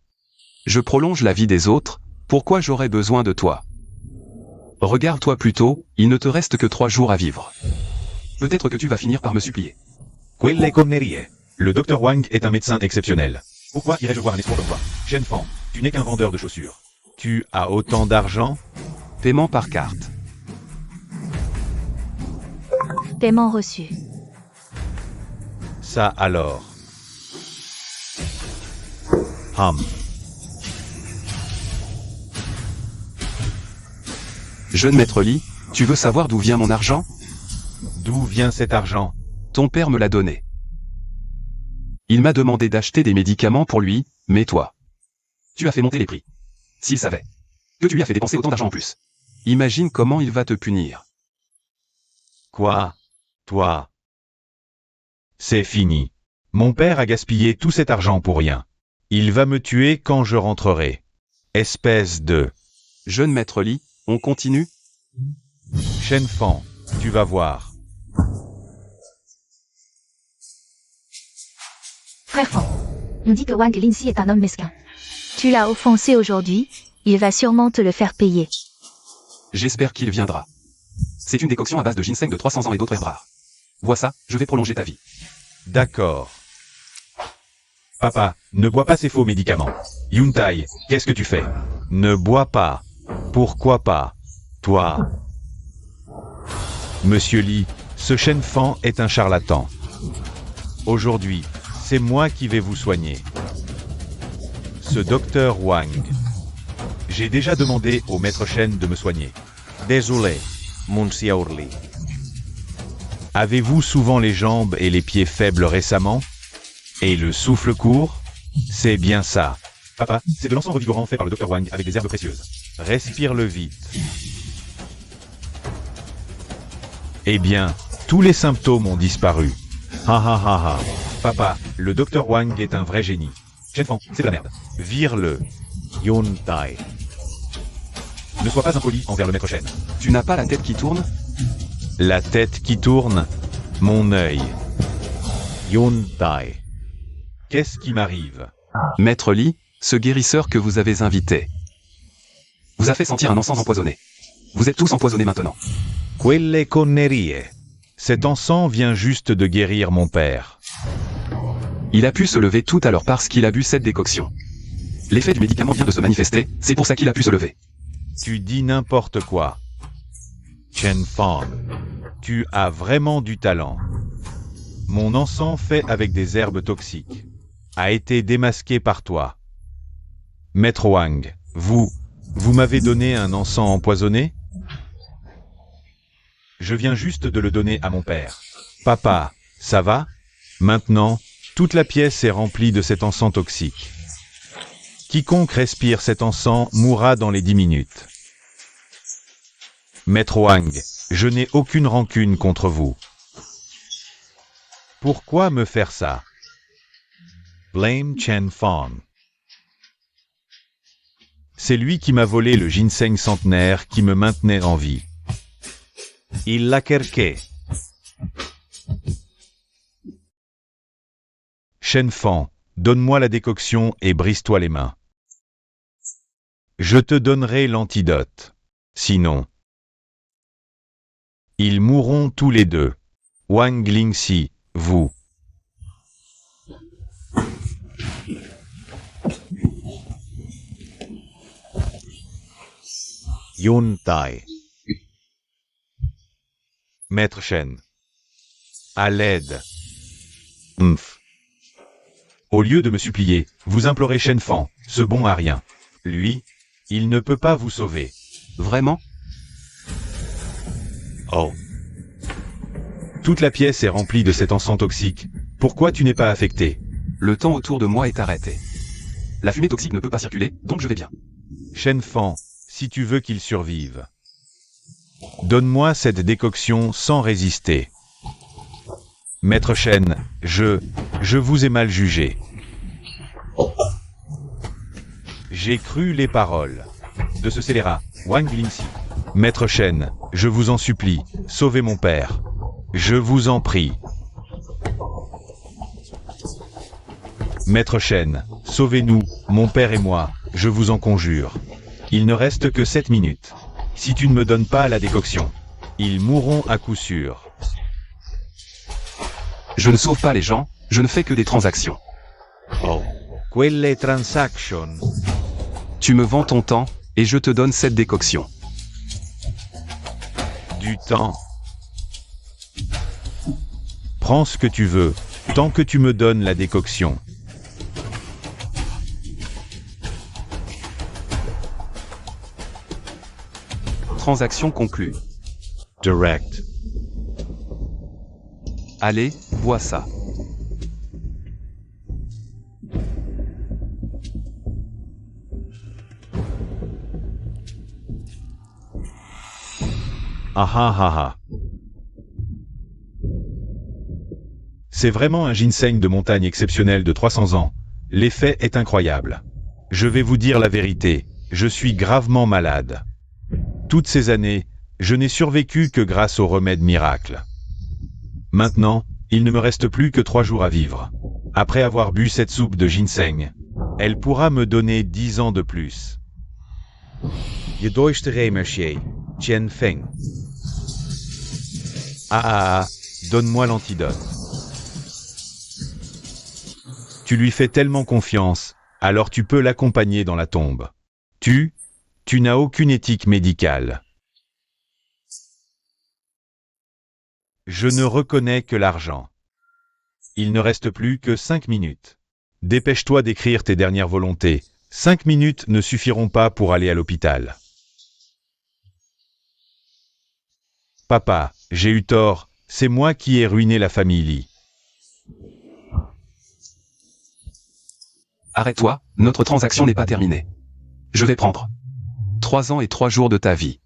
Je prolonge la vie des autres, pourquoi j'aurais besoin de toi? Regarde-toi plutôt, il ne te reste que 3 jours à vivre. Peut-être que tu vas finir par me supplier. Quelle connerie. Le Dr Wang est un médecin exceptionnel. Pourquoi irais-je voir un escroc comme toi? Shen Fan, tu n'es qu'un vendeur de chaussures. Tu as autant d'argent? Paiement par carte. Paiement reçu. Ça alors. Jeune maître Lee, tu veux savoir d'où vient mon argent? D'où vient cet argent? Ton père me l'a donné. Il m'a demandé d'acheter des médicaments pour lui, mais toi, tu as fait monter les prix. S'il savait que tu lui as fait dépenser autant d'argent en plus, imagine comment il va te punir. Quoi? Toi? C'est fini. Mon père a gaspillé tout cet argent pour rien. Il va me tuer quand je rentrerai. Espèce de... Jeune maître Lee, on continue? Shen Fan, tu vas voir. Frère Fan, on dit que Wang Linsi est un homme mesquin. Tu l'as offensé aujourd'hui, il va sûrement te le faire payer. J'espère qu'il viendra. C'est une décoction à base de ginseng de 300 ans et d'autres herbes rares. Vois ça, je vais prolonger ta vie. D'accord. Papa, ne bois pas ces faux médicaments. Yuntai, qu'est-ce que tu fais? Ne bois pas. Pourquoi pas? Toi. Monsieur Lee, ce Shen Fan est un charlatan. Aujourd'hui, c'est moi qui vais vous soigner. Ce docteur Wang. J'ai déjà demandé au maître Shen de me soigner. Désolé, Monsieur Lee. Avez-vous souvent les jambes et les pieds faibles récemment? Et le souffle court? C'est bien ça. Papa, c'est de l'encens revigorant fait par le Dr Wang avec des herbes précieuses. Respire-le vite. Eh bien, tous les symptômes ont disparu. Ha ha ha ha. Papa, le Dr Wang est un vrai génie. Shen Fan, c'est de la merde. Vire-le. Yuntai. Ne sois pas impoli envers le maître Shen. Tu n'as pas la tête qui tourne? La tête qui tourne? Mon œil. Yuntai. Qu'est-ce qui m'arrive? Maître Lee, ce guérisseur que vous avez invité vous a fait sentir un encens empoisonné. Vous êtes tous empoisonnés maintenant. Quelle connerie. Cet encens vient juste de guérir mon père. Il a pu se lever tout à l'heure parce qu'il a bu cette décoction. L'effet du médicament vient de se manifester, c'est pour ça qu'il a pu se lever. Tu dis n'importe quoi. Chen Fong. Tu as vraiment du talent. Mon encens fait avec des herbes toxiques a été démasqué par toi. Maître Wang, vous m'avez donné un encens empoisonné? Je viens juste de le donner à mon père. Papa, ça va? Maintenant, toute la pièce est remplie de cet encens toxique. Quiconque respire cet encens mourra dans les 10 minutes. Maître Wang, je n'ai aucune rancune contre vous. Pourquoi me faire ça? Blame Chen Fong. C'est lui qui m'a volé le ginseng centenaire qui me maintenait en vie. Il l'a kerké. Chen Fong, donne-moi la décoction et brise-toi les mains. Je te donnerai l'antidote. Sinon, ils mourront tous les deux. Wang Lingxi, vous. Yun Tai. Maître Shen. À l'aide. Au lieu de me supplier, vous implorez Chen Fong, ce bon à rien. Lui, il ne peut pas vous sauver. Vraiment? Oh. Toute la pièce est remplie de cet encens toxique. Pourquoi tu n'es pas affecté? Le temps autour de moi est arrêté. La fumée toxique ne peut pas circuler, donc je vais bien. Chen Fong, si tu veux qu'il survive, donne-moi cette décoction sans résister. Maître Shen, je vous ai mal jugé. J'ai cru les paroles de ce scélérat, Wang Lingxi. Maître Shen, je vous en supplie, sauvez mon père. Je vous en prie. Maître Shen, sauvez-nous, mon père et moi, je vous en conjure. Il ne reste que 7 minutes. Si tu ne me donnes pas la décoction, ils mourront à coup sûr. Je ne sauve pas les gens, je ne fais que des transactions. Oh. Quelle transaction. Tu me vends ton temps, et je te donne cette décoction. Du temps. Prends ce que tu veux, tant que tu me donnes la décoction. Transaction conclue. Direct. Allez, bois ça. Ah ah ah ah. C'est vraiment un ginseng de montagne exceptionnel de 300 ans. L'effet est incroyable. Je vais vous dire la vérité, je suis gravement malade. Toutes ces années, je n'ai survécu que grâce au remède miracle. Maintenant, il ne me reste plus que 3 jours à vivre. Après avoir bu cette soupe de ginseng, elle pourra me donner 10 ans de plus. Je dois te remercier, Chen Feng. Ah, donne-moi l'antidote. Tu lui fais tellement confiance, alors tu peux l'accompagner dans la tombe. Tu n'as aucune éthique médicale. Je ne reconnais que l'argent. Il ne reste plus que 5 minutes. Dépêche-toi d'écrire tes dernières volontés. 5 minutes ne suffiront pas pour aller à l'hôpital. Papa, j'ai eu tort, c'est moi qui ai ruiné la famille Li. Arrête-toi, notre transaction n'est pas terminée. Je vais prendre 3 ans et 3 jours de ta vie.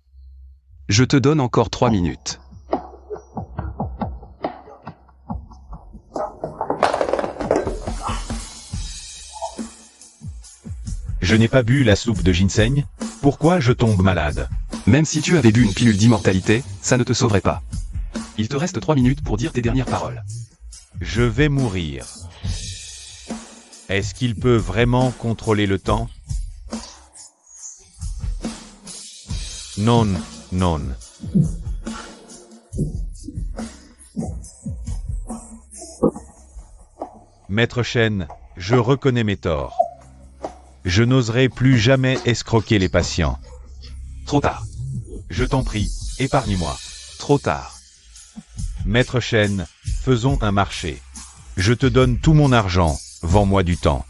Je te donne encore 3 minutes. Je n'ai pas bu la soupe de ginseng. Pourquoi je tombe malade? Même si tu avais bu une pilule d'immortalité, ça ne te sauverait pas. Il te reste 3 minutes pour dire tes dernières paroles. Je vais mourir. Est-ce qu'il peut vraiment contrôler le temps? Non, non. Maître Shen, je reconnais mes torts. Je n'oserai plus jamais escroquer les patients. Trop tard. Je t'en prie, épargne-moi. Trop tard. Maître Shen, faisons un marché. Je te donne tout mon argent, vends-moi du temps.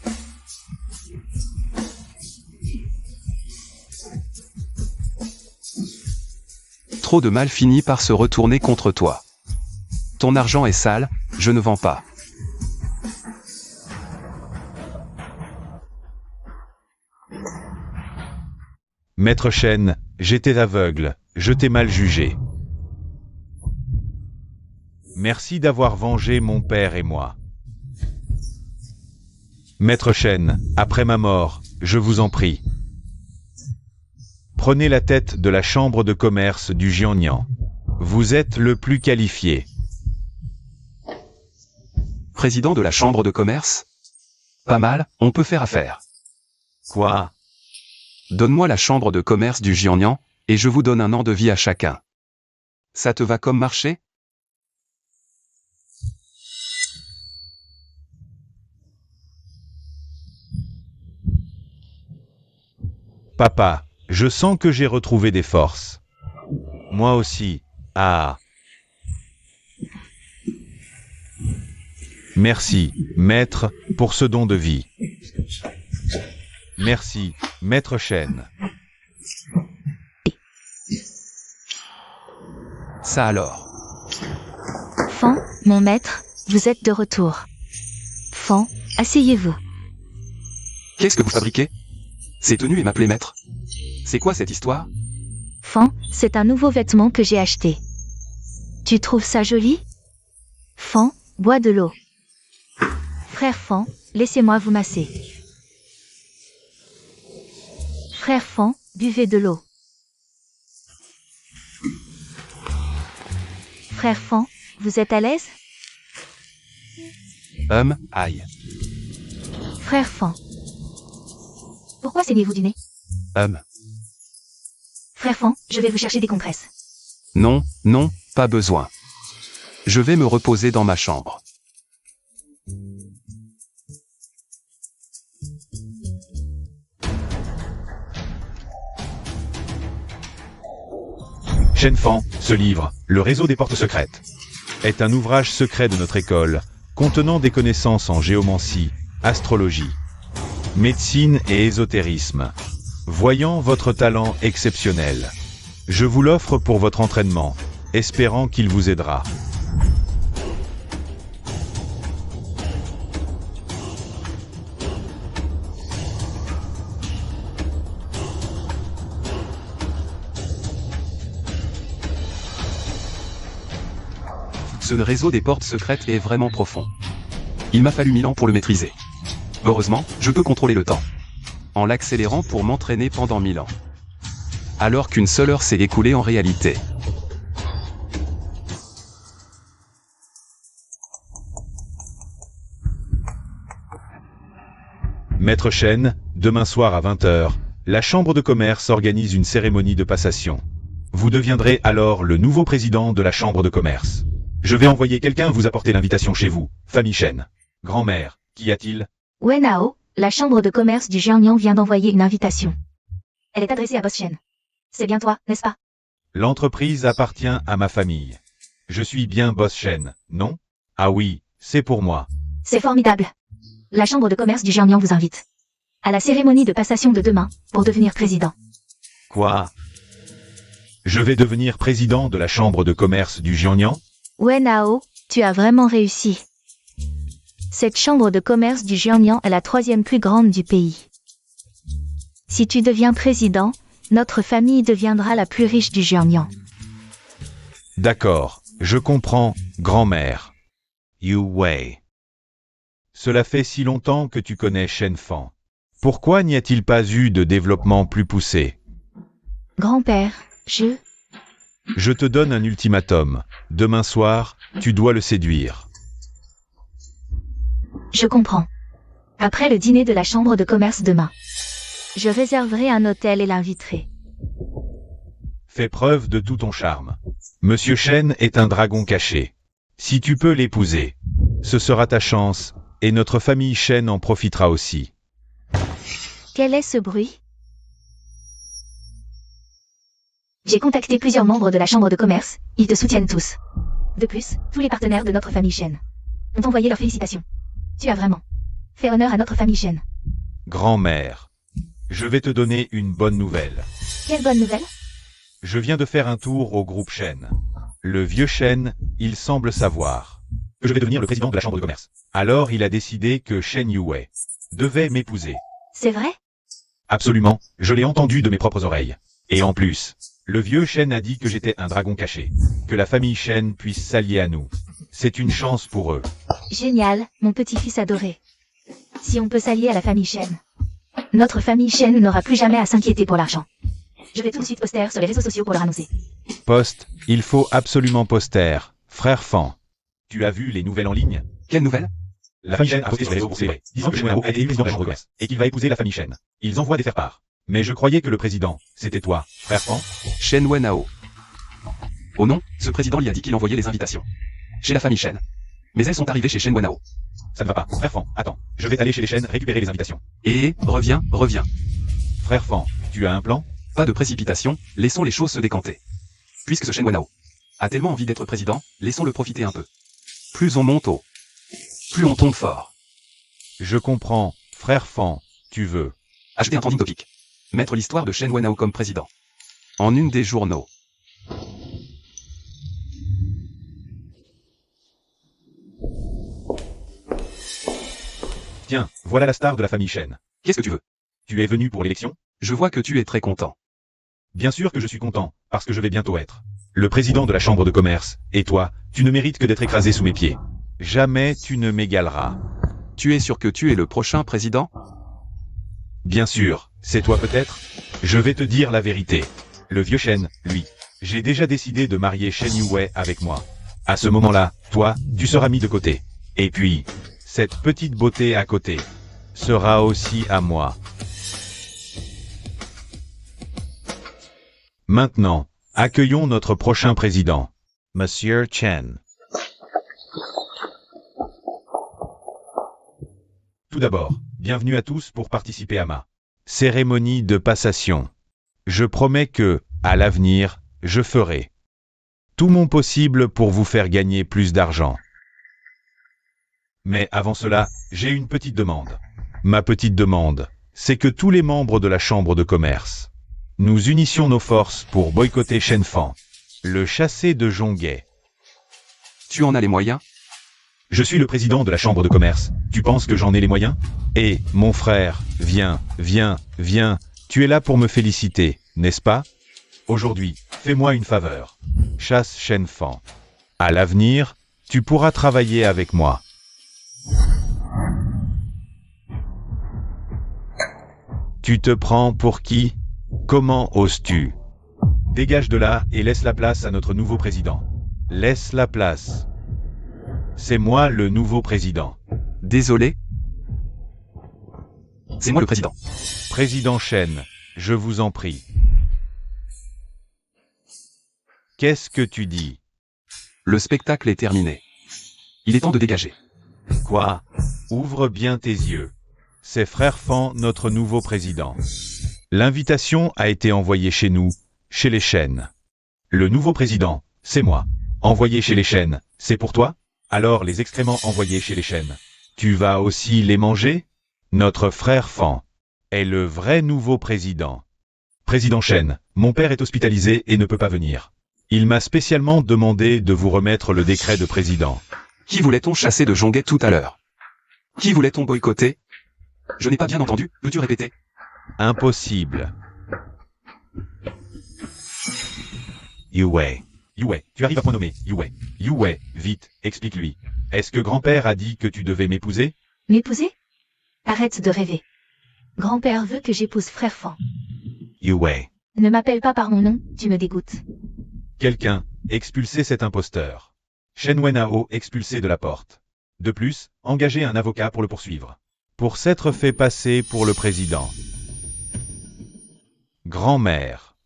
Trop de mal finit par se retourner contre toi. Ton argent est sale, je ne vends pas. Maître Shen, j'étais aveugle, je t'ai mal jugé. Merci d'avoir vengé mon père et moi. Maître Shen, après ma mort, je vous en prie. Prenez la tête de la chambre de commerce du Jiangnan. Vous êtes le plus qualifié. Président de la chambre de commerce? Pas mal, on peut faire affaire. Quoi? Donne-moi la chambre de commerce du Jiangnan, et je vous donne 1 an de vie à chacun. Ça te va comme marché? Papa, je sens que j'ai retrouvé des forces. Moi aussi. Ah. Merci, maître, pour ce don de vie. Merci, maître Shen. Ça alors. Fan, mon maître, vous êtes de retour. Fan, asseyez-vous. Qu'est-ce que vous fabriquez? Ces tenues et m'appeler maître. C'est quoi cette histoire? Fan, c'est un nouveau vêtement que j'ai acheté. Tu trouves ça joli? Fan, bois de l'eau. Frère Fan, laissez-moi vous masser. Frère Fan, buvez de l'eau. Frère Fan, vous êtes à l'aise? Aïe. Frère Fan, Pourquoi saignez-vous du nez? Frère Fan, je vais vous chercher des compresses. Non, non, pas besoin. Je vais me reposer dans ma chambre. Shenfan, ce livre, Le réseau des portes secrètes, est un ouvrage secret de notre école, contenant des connaissances en géomancie, astrologie, médecine et ésotérisme. Voyant votre talent exceptionnel, je vous l'offre pour votre entraînement, espérant qu'il vous aidera. Ce réseau des portes secrètes est vraiment profond. Il m'a fallu 1000 ans pour le maîtriser. Heureusement, je peux contrôler le temps. En l'accélérant pour m'entraîner pendant 1000 ans. Alors qu'une seule heure s'est écoulée en réalité. Maître Shen, demain soir à 20h, la Chambre de commerce organise une cérémonie de passation. Vous deviendrez alors le nouveau président de la Chambre de commerce. Je vais envoyer quelqu'un vous apporter l'invitation chez vous, famille Shen. Grand-mère, qu'y a-t-il? Wenao, la chambre de commerce du Jiangnan vient d'envoyer une invitation. Elle est adressée à Boss Shen. C'est bien toi, n'est-ce pas? L'entreprise appartient à ma famille. Je suis bien Boss Shen, non? Ah oui, c'est pour moi. C'est formidable. La chambre de commerce du Jiangnan vous invite à la cérémonie de passation de demain pour devenir président. Quoi? Je vais devenir président de la Chambre de commerce du Jiangnan? Wenao, tu as vraiment réussi. Cette chambre de commerce du Jiangnan est la 3e plus grande du pays. Si tu deviens président, notre famille deviendra la plus riche du Jiangnan. D'accord, je comprends, grand-mère. Yu Wei. Cela fait si longtemps que tu connais Shenfan. Pourquoi n'y a-t-il pas eu de développement plus poussé? Grand-père, Je te donne un ultimatum. Demain soir, tu dois le séduire. Je comprends. Après le dîner de la chambre de commerce demain. je réserverai un hôtel et l'inviterai. Fais preuve de tout ton charme. Monsieur Shen est un dragon caché. Si tu peux l'épouser, ce sera ta chance, et notre famille Shen en profitera aussi. Quel est ce bruit? J'ai contacté plusieurs membres de la chambre de commerce, ils te soutiennent tous. De plus, tous les partenaires de notre famille Shen ont envoyé leurs félicitations. Tu as vraiment fait honneur à notre famille Shen. Grand-mère, je vais te donner une bonne nouvelle. Quelle bonne nouvelle? Je viens de faire un tour au groupe Shen. Le vieux Shen, il semble savoir que je vais devenir le président de la chambre de commerce. Alors il a décidé que Shen Yue devait m'épouser. C'est vrai? Absolument, je l'ai entendu de mes propres oreilles. Et en plus, le vieux Shen a dit que j'étais un dragon caché, que la famille Shen puisse s'allier à nous. C'est une chance pour eux. Génial, mon petit-fils adoré. Si on peut s'allier à la famille Shen, notre famille Shen n'aura plus jamais à s'inquiéter pour l'argent. Je vais tout de suite poster sur les réseaux sociaux pour leur annoncer. Poste, il faut absolument poster. Frère Fan, tu as vu les nouvelles en ligne? Quelle nouvelle? La famille Shen a posté sur les réseaux pour célébrer, disant que Shen Wenhao a été élu président de la chambre de commerce, et qu'il va épouser la famille Shen. Ils envoient des faire-part. Mais je croyais que le président, c'était toi, frère Fan. Shen Wenhao. Oh non, ce président lui a dit qu'il envoyait les invitations chez la famille Shen. Mais elles sont arrivées chez Shen Wenhao. Ça ne va pas, frère Fan, attends, je vais aller chez les Shen récupérer les invitations. Et, reviens. Frère Fan, tu as un plan? Pas de précipitation, laissons les choses se décanter. Puisque ce Shen Wenhao a tellement envie d'être président, laissons-le profiter un peu. Plus on monte haut, plus on tombe fort. Je comprends, frère Fan, tu veux. Acheter un trending topic. Mettre l'histoire de Shen Wenhao comme président en une des journaux. Tiens, voilà la star de la famille Shen. Qu'est-ce que tu veux? Tu es venu pour l'élection? Je vois que tu es très content. Bien sûr que je suis content, parce que je vais bientôt être le président de la chambre de commerce, et toi, tu ne mérites que d'être écrasé sous mes pieds. Jamais tu ne m'égaleras. Tu es sûr que tu es le prochain président? Bien sûr, c'est toi peut-être? Je vais te dire la vérité. Le vieux Shen, lui, j'ai déjà décidé de marier Shen Yue avec moi. À ce moment-là, toi, tu seras mis de côté. Et puis, cette petite beauté à côté sera aussi à moi. Maintenant, accueillons notre prochain président, Monsieur Chen. Tout d'abord, bienvenue à tous pour participer à ma cérémonie de passation. Je promets que, à l'avenir, je ferai tout mon possible pour vous faire gagner plus d'argent. Mais avant cela, j'ai une petite demande. Ma petite demande, c'est que tous les membres de la chambre de commerce, nous unissions nos forces pour boycotter Shen Fan, le chassé de Zhonghe. Tu en as les moyens? Je suis le président de la chambre de commerce. Tu penses que j'en ai les moyens? Eh, mon frère, viens, tu es là pour me féliciter, n'est-ce pas? Aujourd'hui, fais-moi une faveur. Chasse Shen Fan. À l'avenir, tu pourras travailler avec moi. Tu te prends pour qui? Comment oses-tu? Dégage de là et laisse la place à notre nouveau président. Laisse la place. C'est moi le nouveau président. Désolé. C'est moi le président. Président Shen, je vous en prie. Qu'est-ce que tu dis? Le spectacle est terminé. Il est temps de dégager. Quoi? Ouvre bien tes yeux. C'est Frère Fan, notre nouveau président. L'invitation a été envoyée chez nous, chez les Shen. Le nouveau président, c'est moi. Envoyé chez les Shen, c'est pour toi? Alors les excréments envoyés chez les Shen, tu vas aussi les manger? Notre frère Fan est le vrai nouveau président. Président Shen, mon père est hospitalisé et ne peut pas venir. Il m'a spécialement demandé de vous remettre le décret de président. Qui voulait-on chasser de Zhonghe tout à l'heure? Qui voulait-on boycotter? Je n'ai pas bien entendu, peux-tu répéter? Impossible. Yue, tu arrives à point nommé, Yue, vite, explique-lui. Est-ce que grand-père a dit que tu devais m'épouser? M'épouser? Arrête de rêver. Grand-père veut que j'épouse frère Fan. Yue. Ne m'appelle pas par mon nom, tu me dégoûtes. Quelqu'un, expulsez cet imposteur. Shen Wenhao expulsé de la porte. De plus, engagez un avocat pour le poursuivre. Pour s'être fait passer pour le président. Grand-mère.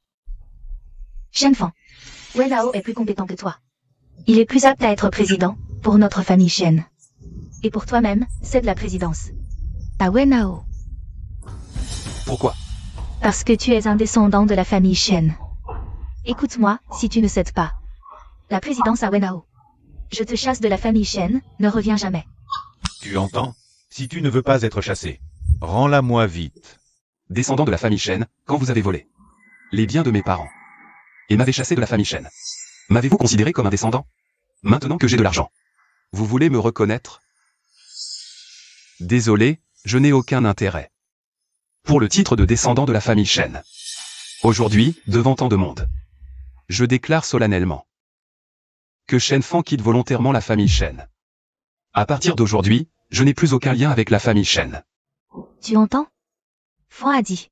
Shen Fan. Wenhao est plus compétent que toi. Il est plus apte à être président, pour notre famille Shen. Et pour toi-même, c'est de la présidence. À Wenhao. Pourquoi? Parce que tu es un descendant de la famille Shen. Écoute-moi, si tu ne cèdes pas la présidence à Wenao, je te chasse de la famille Shen, ne reviens jamais. Tu entends? Si tu ne veux pas être chassé, rends-la-moi vite. Descendant de la famille Shen, quand vous avez volé les biens de mes parents et m'avez chassé de la famille Shen, m'avez-vous considéré comme un descendant? Maintenant que j'ai de l'argent, vous voulez me reconnaître? Désolé, je n'ai aucun intérêt pour le titre de descendant de la famille Shen. Aujourd'hui, devant tant de monde, je déclare solennellement que Shen Fan quitte volontairement la famille Shen. À partir d'aujourd'hui, je n'ai plus aucun lien avec la famille Shen. Tu entends? Fan a dit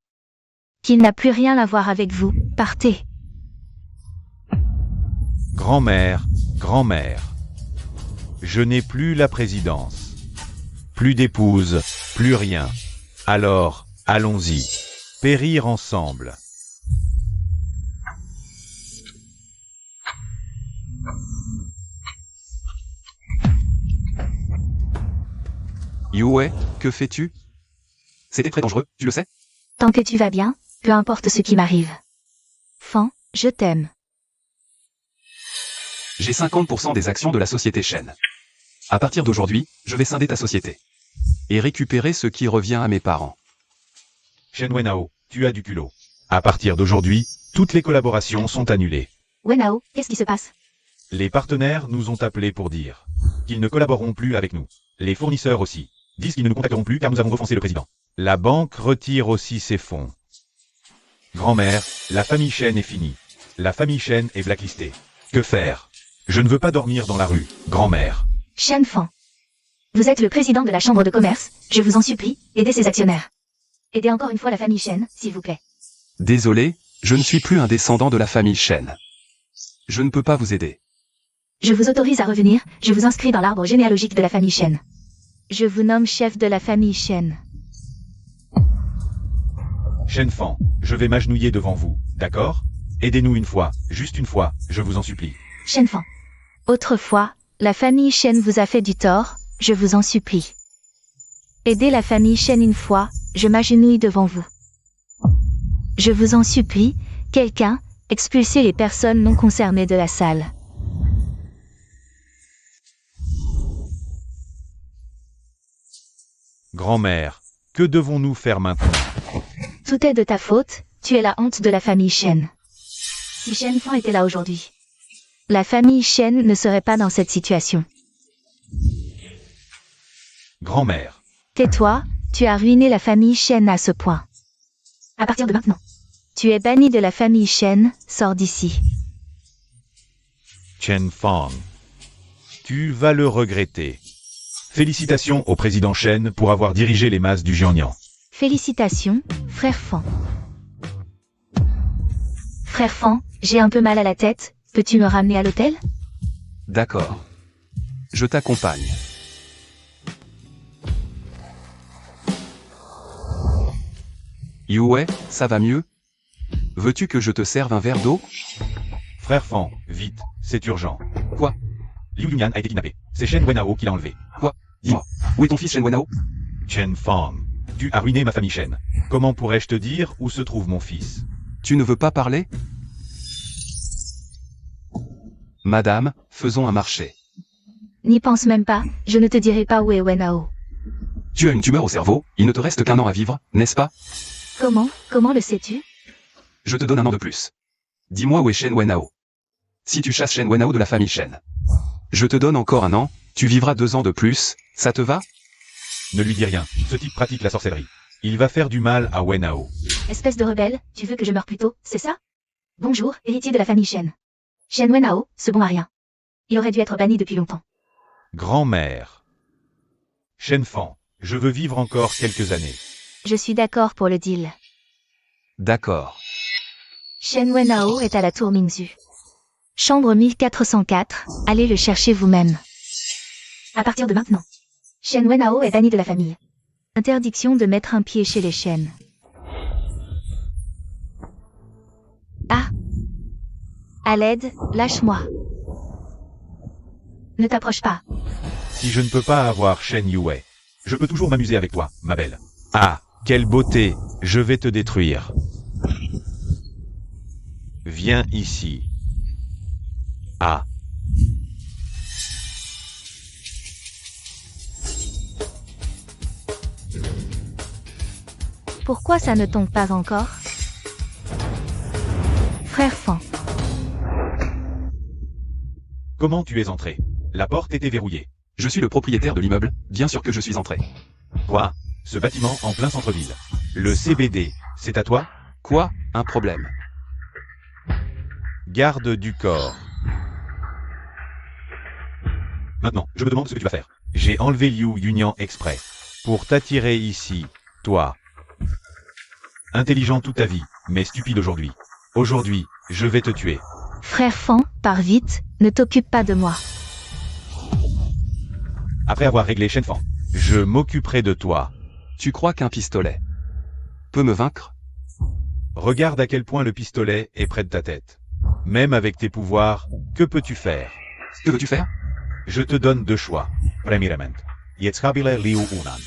qu'il n'a plus rien à voir avec vous, partez. Grand-mère, grand-mère. Je n'ai plus la présidence. Plus d'épouse, plus rien. Alors, allons-y. Périr ensemble. Yue, que fais-tu? C'était très dangereux, tu le sais? Tant que tu vas bien, peu importe ce qui m'arrive. Fan, je t'aime. J'ai 50% des actions de la société Shen. À partir d'aujourd'hui, je vais scinder ta société et récupérer ce qui revient à mes parents. Shen Wenao, tu as du culot. À partir d'aujourd'hui, toutes les collaborations sont annulées. Wenao, qu'est-ce qui se passe? Les partenaires nous ont appelés pour dire qu'ils ne collaboreront plus avec nous. Les fournisseurs aussi disent qu'ils ne nous contacteront plus car nous avons offensé le président. La banque retire aussi ses fonds. Grand-mère, la famille Shen est finie. La famille Shen est blacklistée. Que faire? Je ne veux pas dormir dans la rue, grand-mère. Shen Fan. Vous êtes le président de la chambre de commerce, je vous en supplie, aidez ses actionnaires. Aidez encore une fois la famille Shen, s'il vous plaît. Désolé, je ne suis plus un descendant de la famille Shen. Je ne peux pas vous aider. Je vous autorise à revenir, je vous inscris dans l'arbre généalogique de la famille Shen. Je vous nomme chef de la famille Shen. Shen Fan, je vais m'agenouiller devant vous, d'accord? Aidez-nous une fois, juste une fois, je vous en supplie. Shen Fan. Autrefois, la famille Shen vous a fait du tort, je vous en supplie. Aidez la famille Shen une fois, je m'agenouille devant vous. Je vous en supplie, quelqu'un, expulsez les personnes non concernées de la salle. Grand-mère, que devons-nous faire maintenant? Tout est de ta faute, tu es la honte de la famille Shen. Si Shen Fan était là aujourd'hui, La famille Shen ne serait pas dans cette situation. Grand-mère, Tais-toi, tu as ruiné la famille Shen à ce point. à partir de maintenant, Tu es banni de la famille Shen, sors d'ici. Chen Fan. Tu vas le regretter. Félicitations au président Shen pour avoir dirigé les masses du Jiangnan. Félicitations, frère Fan. frère Fan, j'ai un peu mal à la tête, peux-tu me ramener à l'hôtel? D'accord. Je t'accompagne. Yue, ça va mieux? Veux-tu que je te serve un verre d'eau? Frère Fan, vite, c'est urgent. Quoi? Liu Yunyan a été kidnappé. C'est Shen Wenao qui l'a enlevé. Dis-moi, où est ton fils Shen Wenao? Chen Fan, tu as ruiné ma famille Shen. Comment pourrais-je te dire où se trouve mon fils? Tu ne veux pas parler? Madame, faisons un marché. N'y pense même pas, je ne te dirai pas où est Wenao. Tu as une tumeur au cerveau, il ne te reste qu'un an à vivre, n'est-ce pas? Comment le sais-tu? Je te donne un an de plus. Dis-moi où est Shen Wenao. Si tu chasses Shen Wenao de la famille Shen, je te donne encore un an, tu vivras 2 ans de plus, ça te va? Ne lui dis rien, ce type pratique la sorcellerie. Il va faire du mal à Wenao. Espèce de rebelle, tu veux que je meure plus tôt, c'est ça? Bonjour, héritier de la famille Shen. Shen Wenao, ce bon à rien. Il aurait dû être banni depuis longtemps. Grand-mère. Shen Fan, je veux vivre encore quelques années. Je suis d'accord pour le deal. D'accord. Shen Wenao est à la tour Mingzhu. Chambre 1404, allez le chercher vous-même. À partir de maintenant, Shen Wenao est banni de la famille. Interdiction de mettre un pied chez les Shen. Ah! À l'aide, lâche-moi. Ne t'approche pas. Si je ne peux pas avoir Shen Yue, je peux toujours m'amuser avec toi, ma belle. Ah, quelle beauté, Je vais te détruire. Viens ici. Ah. Pourquoi ça ne tombe pas encore? Frère Fan. Comment tu es entré? La porte était verrouillée. Je suis le propriétaire de l'immeuble, bien sûr que je suis entré. Quoi? Ce bâtiment en plein centre-ville. Le CBD, c'est à toi? Quoi? Un problème. Garde du corps. Maintenant, je me demande ce que tu vas faire. J'ai enlevé Liu Yunyan exprès. Pour t'attirer ici, toi. Intelligent toute ta vie, mais stupide aujourd'hui. Aujourd'hui, je vais te tuer. Frère Fan, pars vite, ne t'occupe pas de moi. Après avoir réglé Shen Fan, je m'occuperai de toi. Tu crois qu'un pistolet peut me vaincre? Regarde à quel point le pistolet est près de ta tête. Même avec tes pouvoirs, que peux-tu faire? Que veux-tu faire? Je te donne deux choix. Premièrement, Yetzkabile Liu Unan.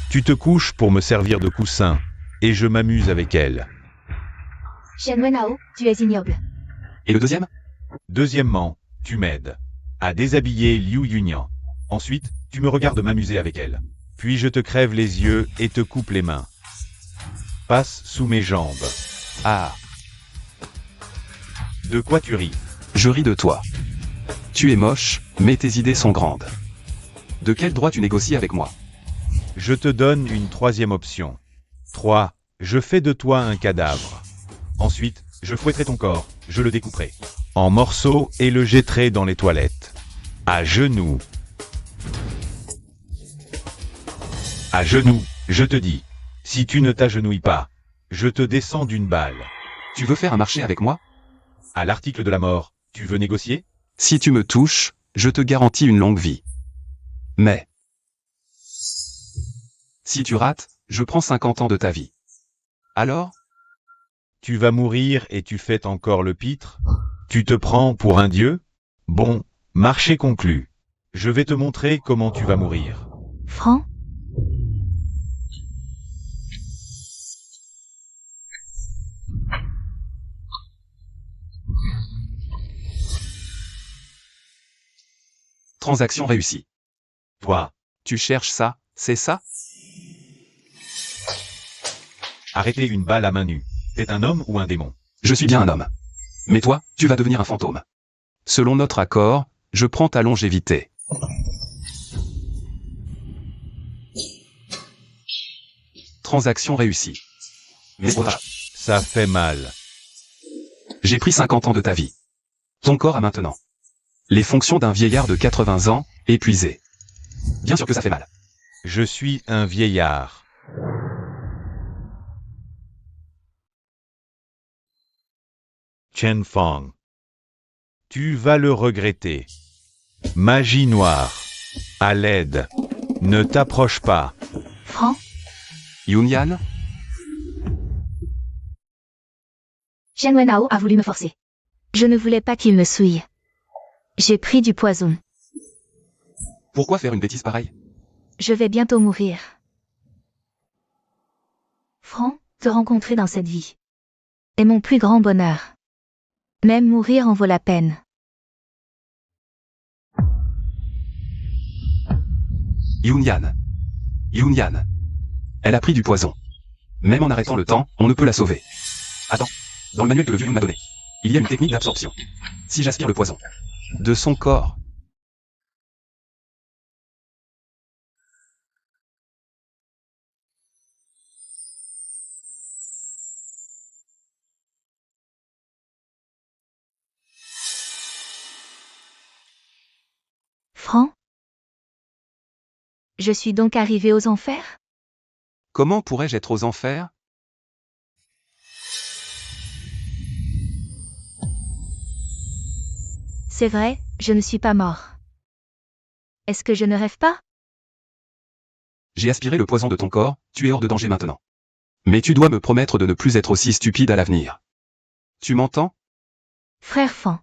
Tu te couches pour me servir de coussin, et je m'amuse avec elle. Shen Wenhao, tu es ignoble. Et le deuxième? Deuxièmement, tu m'aides à déshabiller Liu Yunyan. Ensuite, tu me regardes m'amuser avec elle. Puis je te crève les yeux et te coupe les mains. Passe sous mes jambes. Ah, De quoi tu ris? je ris de toi. Tu es moche, mais tes idées sont grandes. De quel droit tu négocies avec moi? Je te donne une troisième option. 3. Je fais de toi un cadavre. Ensuite, je fouetterai ton corps, je le découperai en morceaux et le jetterai dans les toilettes. À genoux. À genoux, je te dis. Si tu ne t'agenouilles pas, je te descends d'une balle. Tu veux faire un marché avec moi? À l'article de la mort, tu veux négocier? Si tu me touches, je te garantis une longue vie. Mais si tu rates, je prends 50 ans de ta vie. Alors? Tu vas mourir et tu fêtes encore le pitre? Tu te prends pour un dieu? Bon, marché conclu. Je vais te montrer comment tu vas mourir. Franc? Transaction réussie. Toi, Tu cherches ça, c'est ça? arrêtez une balle à main nue. T'es un homme ou un démon? Je suis bien un homme. Mais toi, tu vas devenir un fantôme. Selon notre accord, je prends ta longévité. Transaction réussie. Mais voilà, Ça fait mal. j'ai pris 50 ans de ta vie. Ton corps a maintenant les fonctions d'un vieillard de 80 ans, épuisé. Bien sûr que ça fait mal. Je suis un vieillard. Chen Fang. Tu vas le regretter. Magie noire. À l'aide. Ne t'approche pas. Franc? Yunyan, Shen Wenhao a voulu me forcer. Je ne voulais pas qu'il me souille. J'ai pris du poison. pourquoi faire une bêtise pareille? Je vais bientôt mourir. Franc, te rencontrer dans cette vie. Et mon plus grand bonheur. Même mourir en vaut la peine. Yunyan. Yunyan. Elle a pris du poison. Même en arrêtant le temps, on ne peut la sauver. Attends, dans le manuel que le vieux m'a donné, il y a une technique d'absorption. Si j'aspire le poison de son corps, Franc? Je suis donc arrivé aux enfers? comment pourrais-je être aux enfers? C'est vrai, je ne suis pas mort. Est-ce que je ne rêve pas? J'ai aspiré le poison de ton corps, tu es hors de danger maintenant. Mais tu dois me promettre de ne plus être aussi stupide à l'avenir. Tu m'entends? Frère Fan.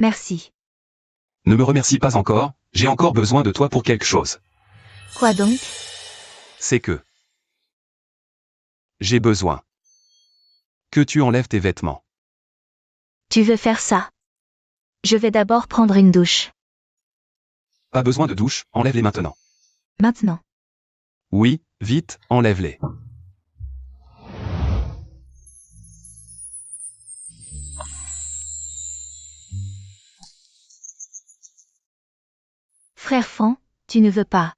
Merci. Ne me remercie pas encore, j'ai encore besoin de toi pour quelque chose. Quoi donc? C'est que J'ai besoin que tu enlèves tes vêtements. Tu veux faire ça? Je vais d'abord prendre une douche. Pas besoin de douche, enlève-les maintenant. Maintenant. Oui, vite, enlève-les. Frère Fan, tu ne veux pas.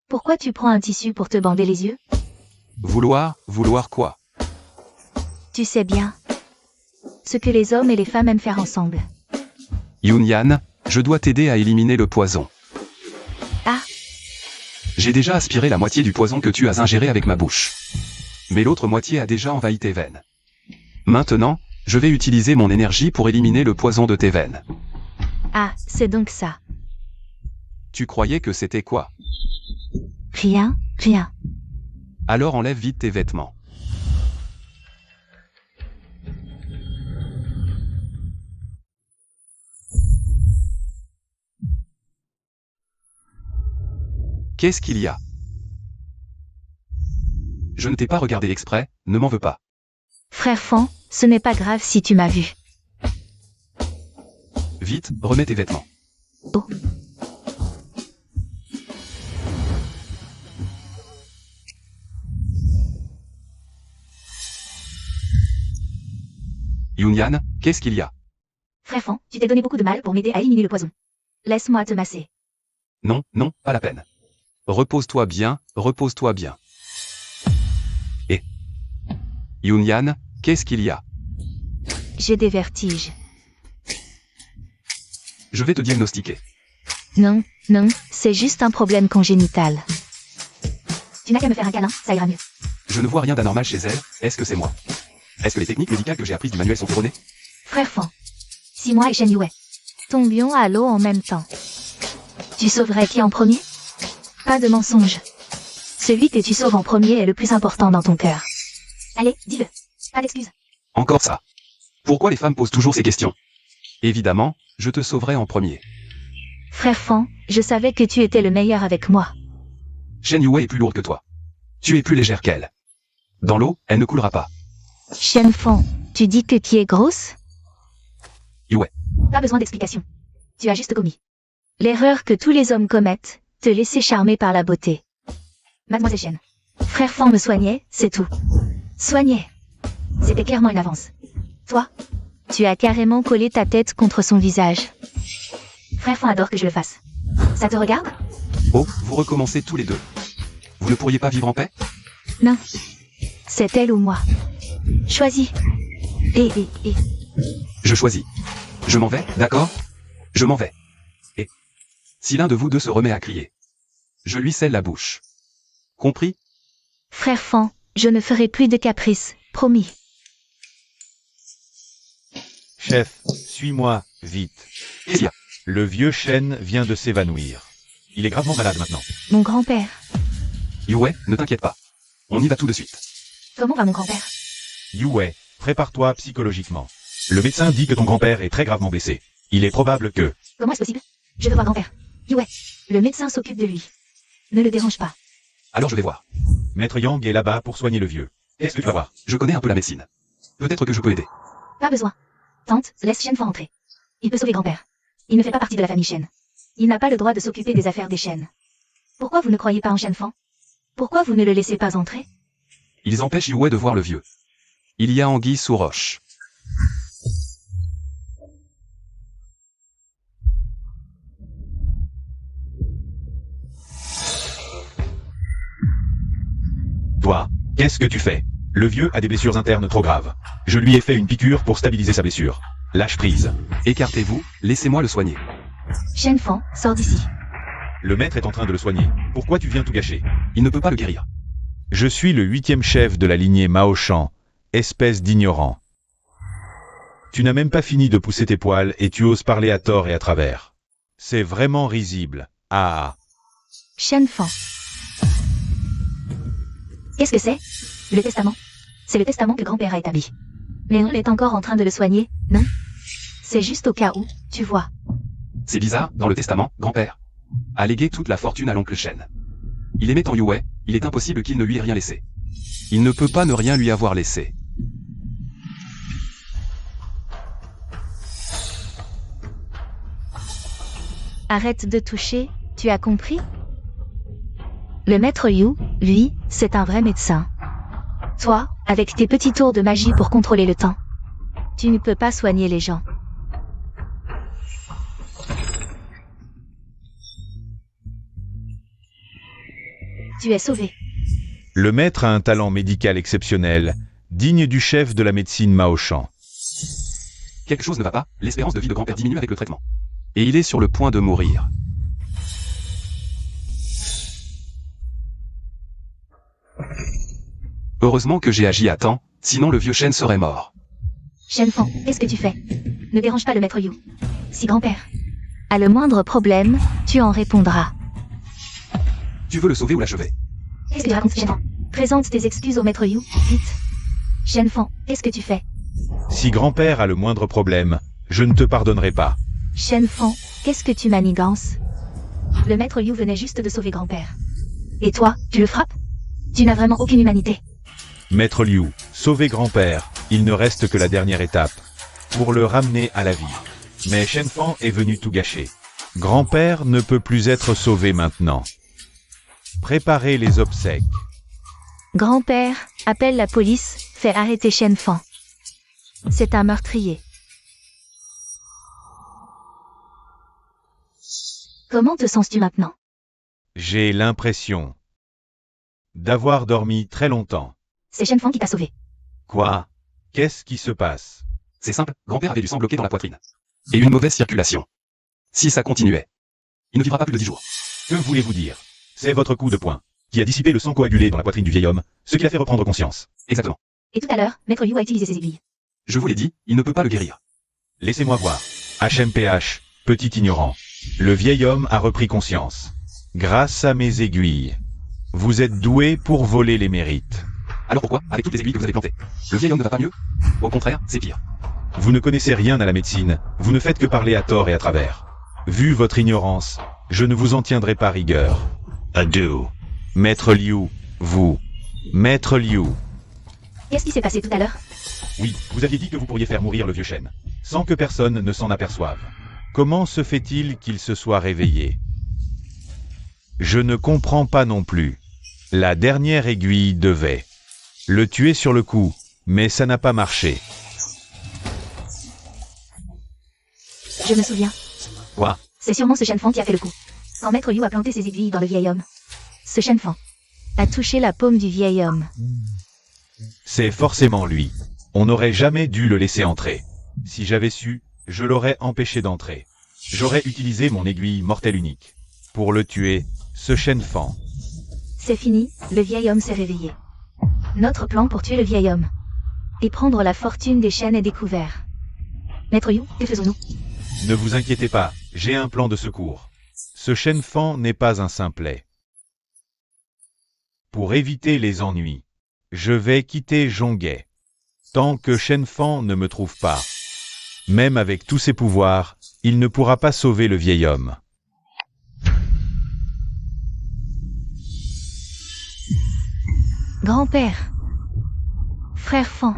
Pourquoi tu prends un tissu pour te bander les yeux? Vouloir quoi? Tu sais bien. Ce que les hommes et les femmes aiment faire ensemble. Yunyan, je dois t'aider à éliminer le poison. Ah. J'ai déjà aspiré la moitié du poison que tu as ingéré avec ma bouche. Mais l'autre moitié a déjà envahi tes veines. Maintenant, je vais utiliser mon énergie pour éliminer le poison de tes veines. Ah, c'est donc ça. Tu croyais que c'était quoi? Rien. Alors enlève vite tes vêtements. Qu'est-ce qu'il y a? Je ne t'ai pas regardé exprès, ne m'en veux pas. Frère Fan, ce n'est pas grave si tu m'as vu. Vite, remets tes vêtements. Oh. Yunyan, qu'est-ce qu'il y a? Frère Fan, tu t'es donné beaucoup de mal pour m'aider à éliminer le poison. Laisse-moi te masser. Non, pas la peine. Repose-toi bien. Et Yunyan, qu'est-ce qu'il y a? J'ai des vertiges. Je vais te diagnostiquer. Non, c'est juste un problème congénital. Tu n'as qu'à me faire un câlin, ça ira mieux. Je ne vois rien d'anormal chez elle, est-ce que c'est moi? Est-ce que les techniques médicales que j'ai apprises du manuel sont erronées? Frère Fan. Si moi et Shen Yue, Tombions à l'eau en même temps. tu sauverais qui en premier? Pas de mensonge. Celui que tu sauves en premier est le plus important dans ton cœur. Allez, dis-le. Pas d'excuses. Encore ça. Pourquoi les femmes posent toujours ces questions? Évidemment, je te sauverai en premier. Frère Fan, je savais que tu étais le meilleur avec moi. Shen Yue est plus lourde que toi. Tu es plus légère qu'elle. Dans l'eau, elle ne coulera pas. Shen Fan, tu dis que tu es grosse? Pas besoin d'explication. Tu as juste commis. L'erreur que tous les hommes commettent, te laisser charmer par la beauté. Mademoiselle Shen. Frère Fan me soignait, c'est tout. Soignait. C'était clairement une avance. Toi, Tu as carrément collé ta tête contre son visage. Frère Fan adore que je le fasse. Ça te regarde? Oh, vous recommencez tous les deux. Vous ne pourriez pas vivre en paix? Non. C'est elle ou moi. Choisis. Et. Je choisis. Je m'en vais, d'accord? Je m'en vais. Et si l'un de vous deux se remet à crier, je lui scelle la bouche. Compris? Frère Fan, je ne ferai plus de caprices, promis. Chef, suis-moi, vite. Qu'est-ce qu'il y a? Le vieux Shen vient de s'évanouir. Il est gravement malade maintenant. Mon grand-père. Yue, ne t'inquiète pas. On y va tout de suite. Comment va mon grand-père? Yue, prépare-toi psychologiquement. Le médecin dit que ton grand-père est très gravement blessé. Il est probable que... Comment est-ce possible? Je veux voir grand-père. Yue, le médecin s'occupe de lui. Ne le dérange pas. Alors je vais voir. Maître Yang est là-bas pour soigner le vieux. Qu'est-ce que tu vas voir? Je connais un peu la médecine. Peut-être que je peux aider. Pas besoin. Tante, laisse Shen Fan entrer. Il peut sauver grand-père. Il ne fait pas partie de la famille Shen. Il n'a pas le droit de s'occuper des affaires des Shen. Pourquoi vous ne croyez pas en Shen Fan? Pourquoi vous ne le laissez pas entrer? Ils empêchent Yue de voir le vieux. Il y a anguille sous roche. Toi, qu'est-ce que tu fais? Le vieux a des blessures internes trop graves. Je lui ai fait une piqûre pour stabiliser sa blessure. Lâche prise. Écartez-vous, laissez-moi le soigner. Shen Fan, sors d'ici. Le maître est en train de le soigner. Pourquoi tu viens tout gâcher? Il ne peut pas le guérir. Je suis le 8e chef de la lignée Mao Shan, espèce d'ignorant. Tu n'as même pas fini de pousser tes poils et tu oses parler à tort et à travers. C'est vraiment risible. Ah. Shen Fan. Qu'est-ce que c'est? Le testament. C'est le testament que grand-père a établi. Mais on est encore en train de le soigner, non? C'est juste au cas où, tu vois. C'est bizarre, dans le testament, grand-père a légué toute la fortune à l'oncle Shen. Il aimait tant Yue, il est impossible qu'il ne lui ait rien laissé. Il ne peut pas ne rien lui avoir laissé. Arrête de toucher, tu as compris? Le maître Yu, lui, c'est un vrai médecin. Toi, avec tes petits tours de magie pour contrôler le temps, tu ne peux pas soigner les gens. Tu es sauvé. Le maître a un talent médical exceptionnel, digne du chef de la médecine Mao Shan. Quelque chose ne va pas, l'espérance de vie de grand-père diminue avec le traitement. Et il est sur le point de mourir. Heureusement que j'ai agi à temps, sinon le vieux Shen serait mort. Shenfang, qu'est-ce que tu fais? Ne dérange pas le maître Yu. Si grand-père. À le moindre problème, tu en répondras. Tu veux le sauver ou l'achever? Qu'est-ce que tu racontes, Shenfang? Présente tes excuses au maître Yu, vite. Shenfang, qu'est-ce que tu fais? Si grand-père a le moindre problème, je ne te pardonnerai pas. Shenfang, qu'est-ce que tu manigances? Le maître Yu venait juste de sauver grand-père. Et toi, tu le frappes? Tu n'as vraiment aucune humanité. Maître Liu, sauver grand-père, il ne reste que la dernière étape, pour le ramener à la vie. Mais Shenfang est venu tout gâcher. Grand-père ne peut plus être sauvé maintenant. Préparez les obsèques. Grand-père, appelle la police, fais arrêter Shenfang. C'est un meurtrier. Comment te sens-tu maintenant? J'ai l'impression d'avoir dormi très longtemps. C'est Shenfang qui t'a sauvé. Quoi? Qu'est-ce qui se passe? C'est simple, grand-père avait du sang bloqué dans la poitrine. Et une mauvaise circulation. Si ça continuait, il ne vivra pas plus de 10 jours. Que voulez-vous dire? C'est votre coup de poing qui a dissipé le sang coagulé dans la poitrine du vieil homme, ce qui l'a fait reprendre conscience. Exactement. Et tout à l'heure, maître Yu a utilisé ses aiguilles. Je vous l'ai dit, il ne peut pas le guérir. Laissez-moi voir. HMPH, petit ignorant. Le vieil homme a repris conscience. Grâce à mes aiguilles. Vous êtes doué pour voler les mérites. Alors pourquoi, avec toutes les aiguilles que vous avez plantées, le vieil homme ne va pas mieux? Au contraire, c'est pire. Vous ne connaissez rien à la médecine, vous ne faites que parler à tort et à travers. Vu votre ignorance, je ne vous en tiendrai pas rigueur. Adieu. Maître Liu, vous. Maître Liu. Qu'est-ce qui s'est passé tout à l'heure? Oui, vous aviez dit que vous pourriez faire mourir le vieux Shen, sans que personne ne s'en aperçoive. Comment se fait-il qu'il se soit réveillé? Je ne comprends pas non plus. La dernière aiguille devait le tuer sur le coup, mais ça n'a pas marché. Je me souviens. Quoi? C'est sûrement ce Shenfang qui a fait le coup. Quand maître Yu a planté ses aiguilles dans le vieil homme. Ce Shenfang A touché la paume du vieil homme. C'est forcément lui. On n'aurait jamais dû le laisser entrer. Si j'avais su, je l'aurais empêché d'entrer. J'aurais utilisé mon aiguille mortelle unique. Pour le tuer, ce Shenfang. C'est fini, le vieil homme s'est réveillé. Notre plan pour tuer le vieil homme. Et prendre la fortune des Shen est découvert. Maître Yu, que faisons-nous? Ne vous inquiétez pas, j'ai un plan de secours. Ce Shenfang n'est pas un simplet. Pour éviter les ennuis, je vais quitter Zhonghe. Tant que Shenfang ne me trouve pas. Même avec tous ses pouvoirs, il ne pourra pas sauver le vieil homme. Grand-père. Frère Fan.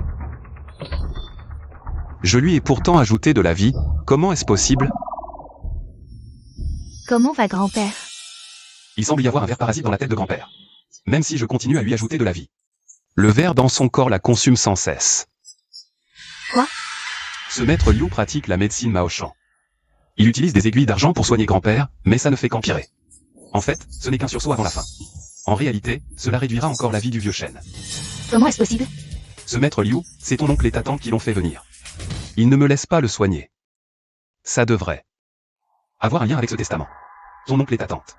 Je lui ai pourtant ajouté de la vie, comment est-ce possible? Comment va grand-père? Il semble y avoir un ver parasite dans la tête de grand-père. Même si je continue à lui ajouter de la vie. Le ver dans son corps la consume sans cesse. Quoi? Ce maître Liu pratique la médecine Mao Shan. Il utilise des aiguilles d'argent pour soigner grand-père, mais ça ne fait qu'empirer. En fait, ce n'est qu'un sursaut avant la fin. En réalité, cela réduira encore la vie du vieux Shen. Comment est-ce possible? Ce maître Liu, c'est ton oncle et ta tante qui l'ont fait venir. Il ne me laisse pas le soigner. Ça devrait avoir un lien avec ce testament. Ton oncle et ta tante.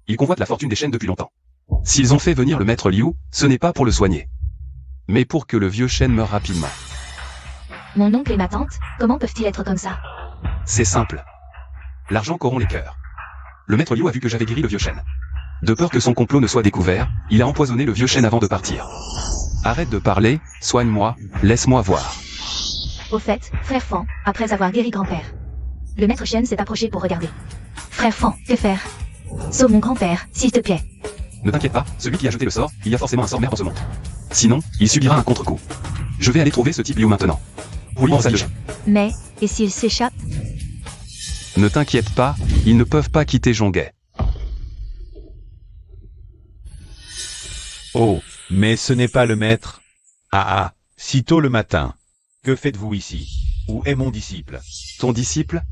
Ils convoitent la fortune des Shen depuis longtemps. S'ils ont fait venir le maître Liu, ce n'est pas pour le soigner. Mais pour que le vieux Shen meure rapidement. Mon oncle et ma tante, comment peuvent-ils être comme ça? C'est simple. L'argent corrompt les cœurs. Le maître Liu a vu que j'avais guéri le vieux Shen. De peur que son complot ne soit découvert, il a empoisonné le vieux Shen avant de partir. Arrête de parler, soigne-moi, laisse-moi voir. Au fait, frère Fan, après avoir guéri grand-père, le maître Shen s'est approché pour regarder. Frère Fan, que faire? Sauve mon grand-père, s'il te plaît. Ne t'inquiète pas, celui qui a jeté le sort, il y a forcément un sort mère dans ce monde. Sinon, il subira un contre-coup. Je vais aller trouver ce type Liu maintenant. Pour lui en salle de jeu. Mais, et s'il s'échappe? Ne t'inquiète pas, ils ne peuvent pas quitter Jonguet. Oh, mais ce n'est pas le maître. Ah ah, si tôt le matin. Que faites-vous ici? Où est mon disciple? Ton disciple?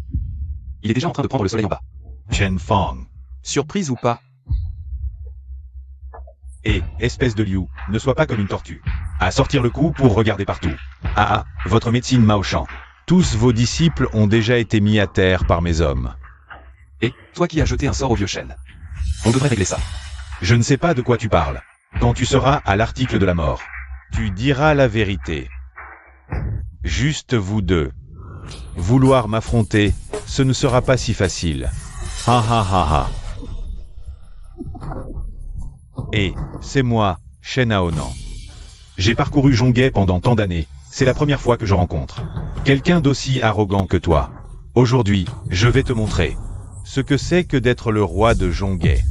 Il est déjà en train de prendre le soleil en bas. Chen Fang. Surprise ou pas? Et, espèce de Liu, ne sois pas comme une tortue. À sortir le cou pour regarder partout. Ah ah, votre médecine Mao Shan. Tous vos disciples ont déjà été mis à terre par mes hommes. Et, toi qui as jeté un sort au vieux chêne. On devrait régler ça. Je ne sais pas de quoi tu parles. Quand tu seras à l'article de la mort, tu diras la vérité. Juste vous deux. Vouloir m'affronter, ce ne sera pas si facile. Ha ha ha ha. Et, c'est moi, Shen Aonan. J'ai parcouru Jonguet pendant tant d'années, c'est la première fois que je rencontre quelqu'un d'aussi arrogant que toi. Aujourd'hui, je vais te montrer ce que c'est que d'être le roi de Jonguet.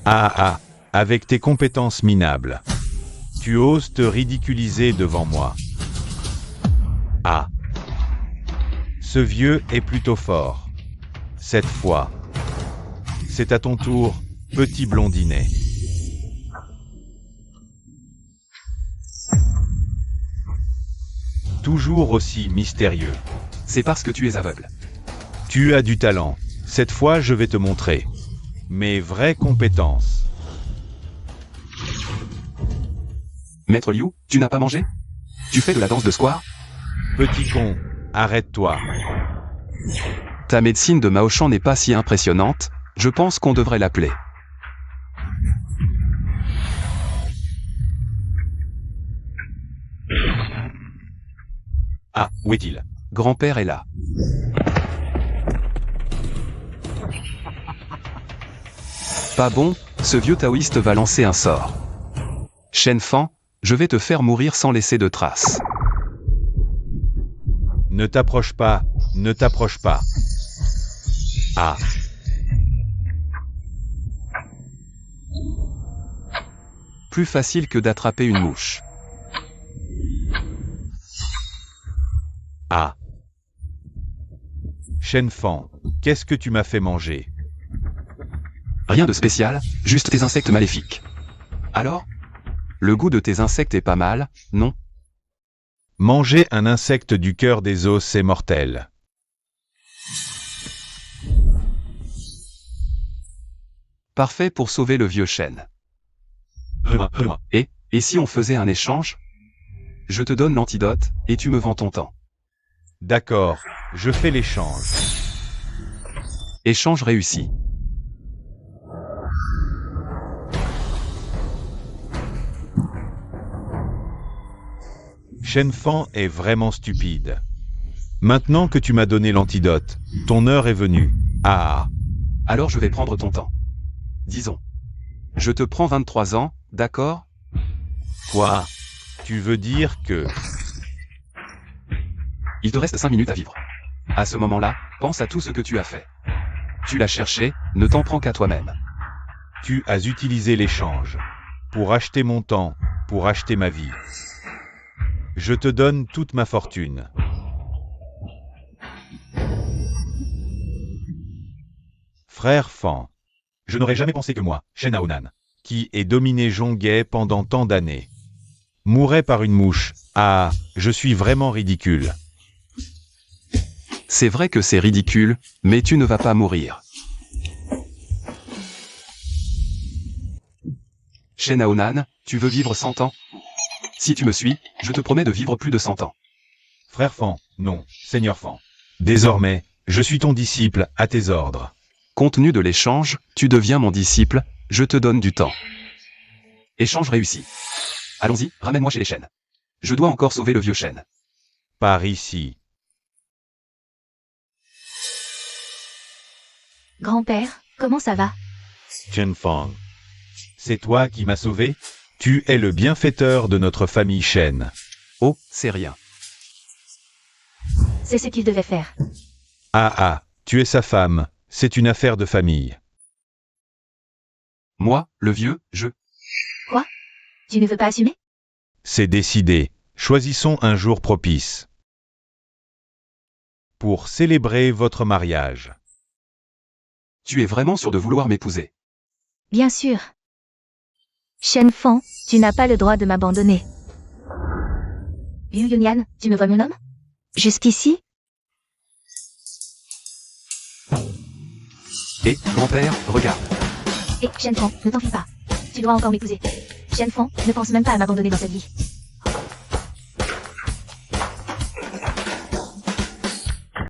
Ah ah, avec tes compétences minables. Tu oses te ridiculiser devant moi. Ah. Ce vieux est plutôt fort. Cette fois. C'est à ton tour, petit blondinet. Toujours aussi mystérieux. C'est parce que tu es aveugle. Tu as du talent. Cette fois, je vais te montrer mes vraies compétences. Maître Liu, tu n'as pas mangé? Tu fais de la danse de square? Petit con, arrête-toi. Ta médecine de Mao Shan n'est pas si impressionnante, je pense qu'on devrait l'appeler. Ah, où est-il? Grand-père est là. Pas bon, ce vieux taoïste va lancer un sort. Shen Fan, je vais te faire mourir sans laisser de traces. Ne t'approche pas, ne t'approche pas. Ah. Plus facile que d'attraper une mouche. Ah. Shen Fan, qu'est-ce que tu m'as fait manger? Rien de spécial, juste tes insectes maléfiques. Alors? Le goût de tes insectes est pas mal, non? Manger un insecte du cœur des os, c'est mortel. Parfait pour sauver le vieux chêne. Et si on faisait un échange? Je te donne l'antidote, et tu me vends ton temps. D'accord, je fais l'échange. Échange réussi. Shen Fan est vraiment stupide. Maintenant que tu m'as donné l'antidote, ton heure est venue. Ah. Alors je vais prendre ton temps. Disons. Je te prends 23 ans, d'accord? Quoi? Tu veux dire que... Il te reste 5 minutes à vivre. À ce moment-là, pense à tout ce que tu as fait. Tu l'as cherché, ne t'en prends qu'à toi-même. Tu as utilisé l'échange. Pour acheter mon temps, pour acheter ma vie. Je te donne toute ma fortune. Frère Fan, je n'aurais jamais pensé que moi, Shen Aonan, qui ai dominé Jonguet pendant tant d'années, mourrait par une mouche. Ah, je suis vraiment ridicule. C'est vrai que c'est ridicule, mais tu ne vas pas mourir. Shen Aonan, tu veux vivre 100 ans? Si tu me suis, je te promets de vivre plus de 100 ans. Frère Fan, non, Seigneur Fan. Désormais, je suis ton disciple, à tes ordres. Compte tenu de l'échange, tu deviens mon disciple, je te donne du temps. Échange réussi. Allons-y, ramène-moi chez les chênes. Je dois encore sauver le vieux chêne. Par ici. Grand-père, comment ça va? Chen Fang. C'est toi qui m'as sauvé? Tu es le bienfaiteur de notre famille Shen. Oh, c'est rien. C'est ce qu'il devait faire. Ah ah, tu es sa femme, c'est une affaire de famille. Moi, le vieux, je... Tu ne veux pas assumer? C'est décidé. Choisissons un jour propice. Pour célébrer votre mariage. Tu es vraiment sûr de vouloir m'épouser? Bien sûr. Shen Fang, tu n'as pas le droit de m'abandonner. Liu Yunyan, tu me vois mon homme? Jusqu'ici, Et, grand-père, regarde. Et Shen Fang, ne t'enfuis pas. Tu dois encore m'épouser. Shen Fang, ne pense même pas à m'abandonner dans cette vie.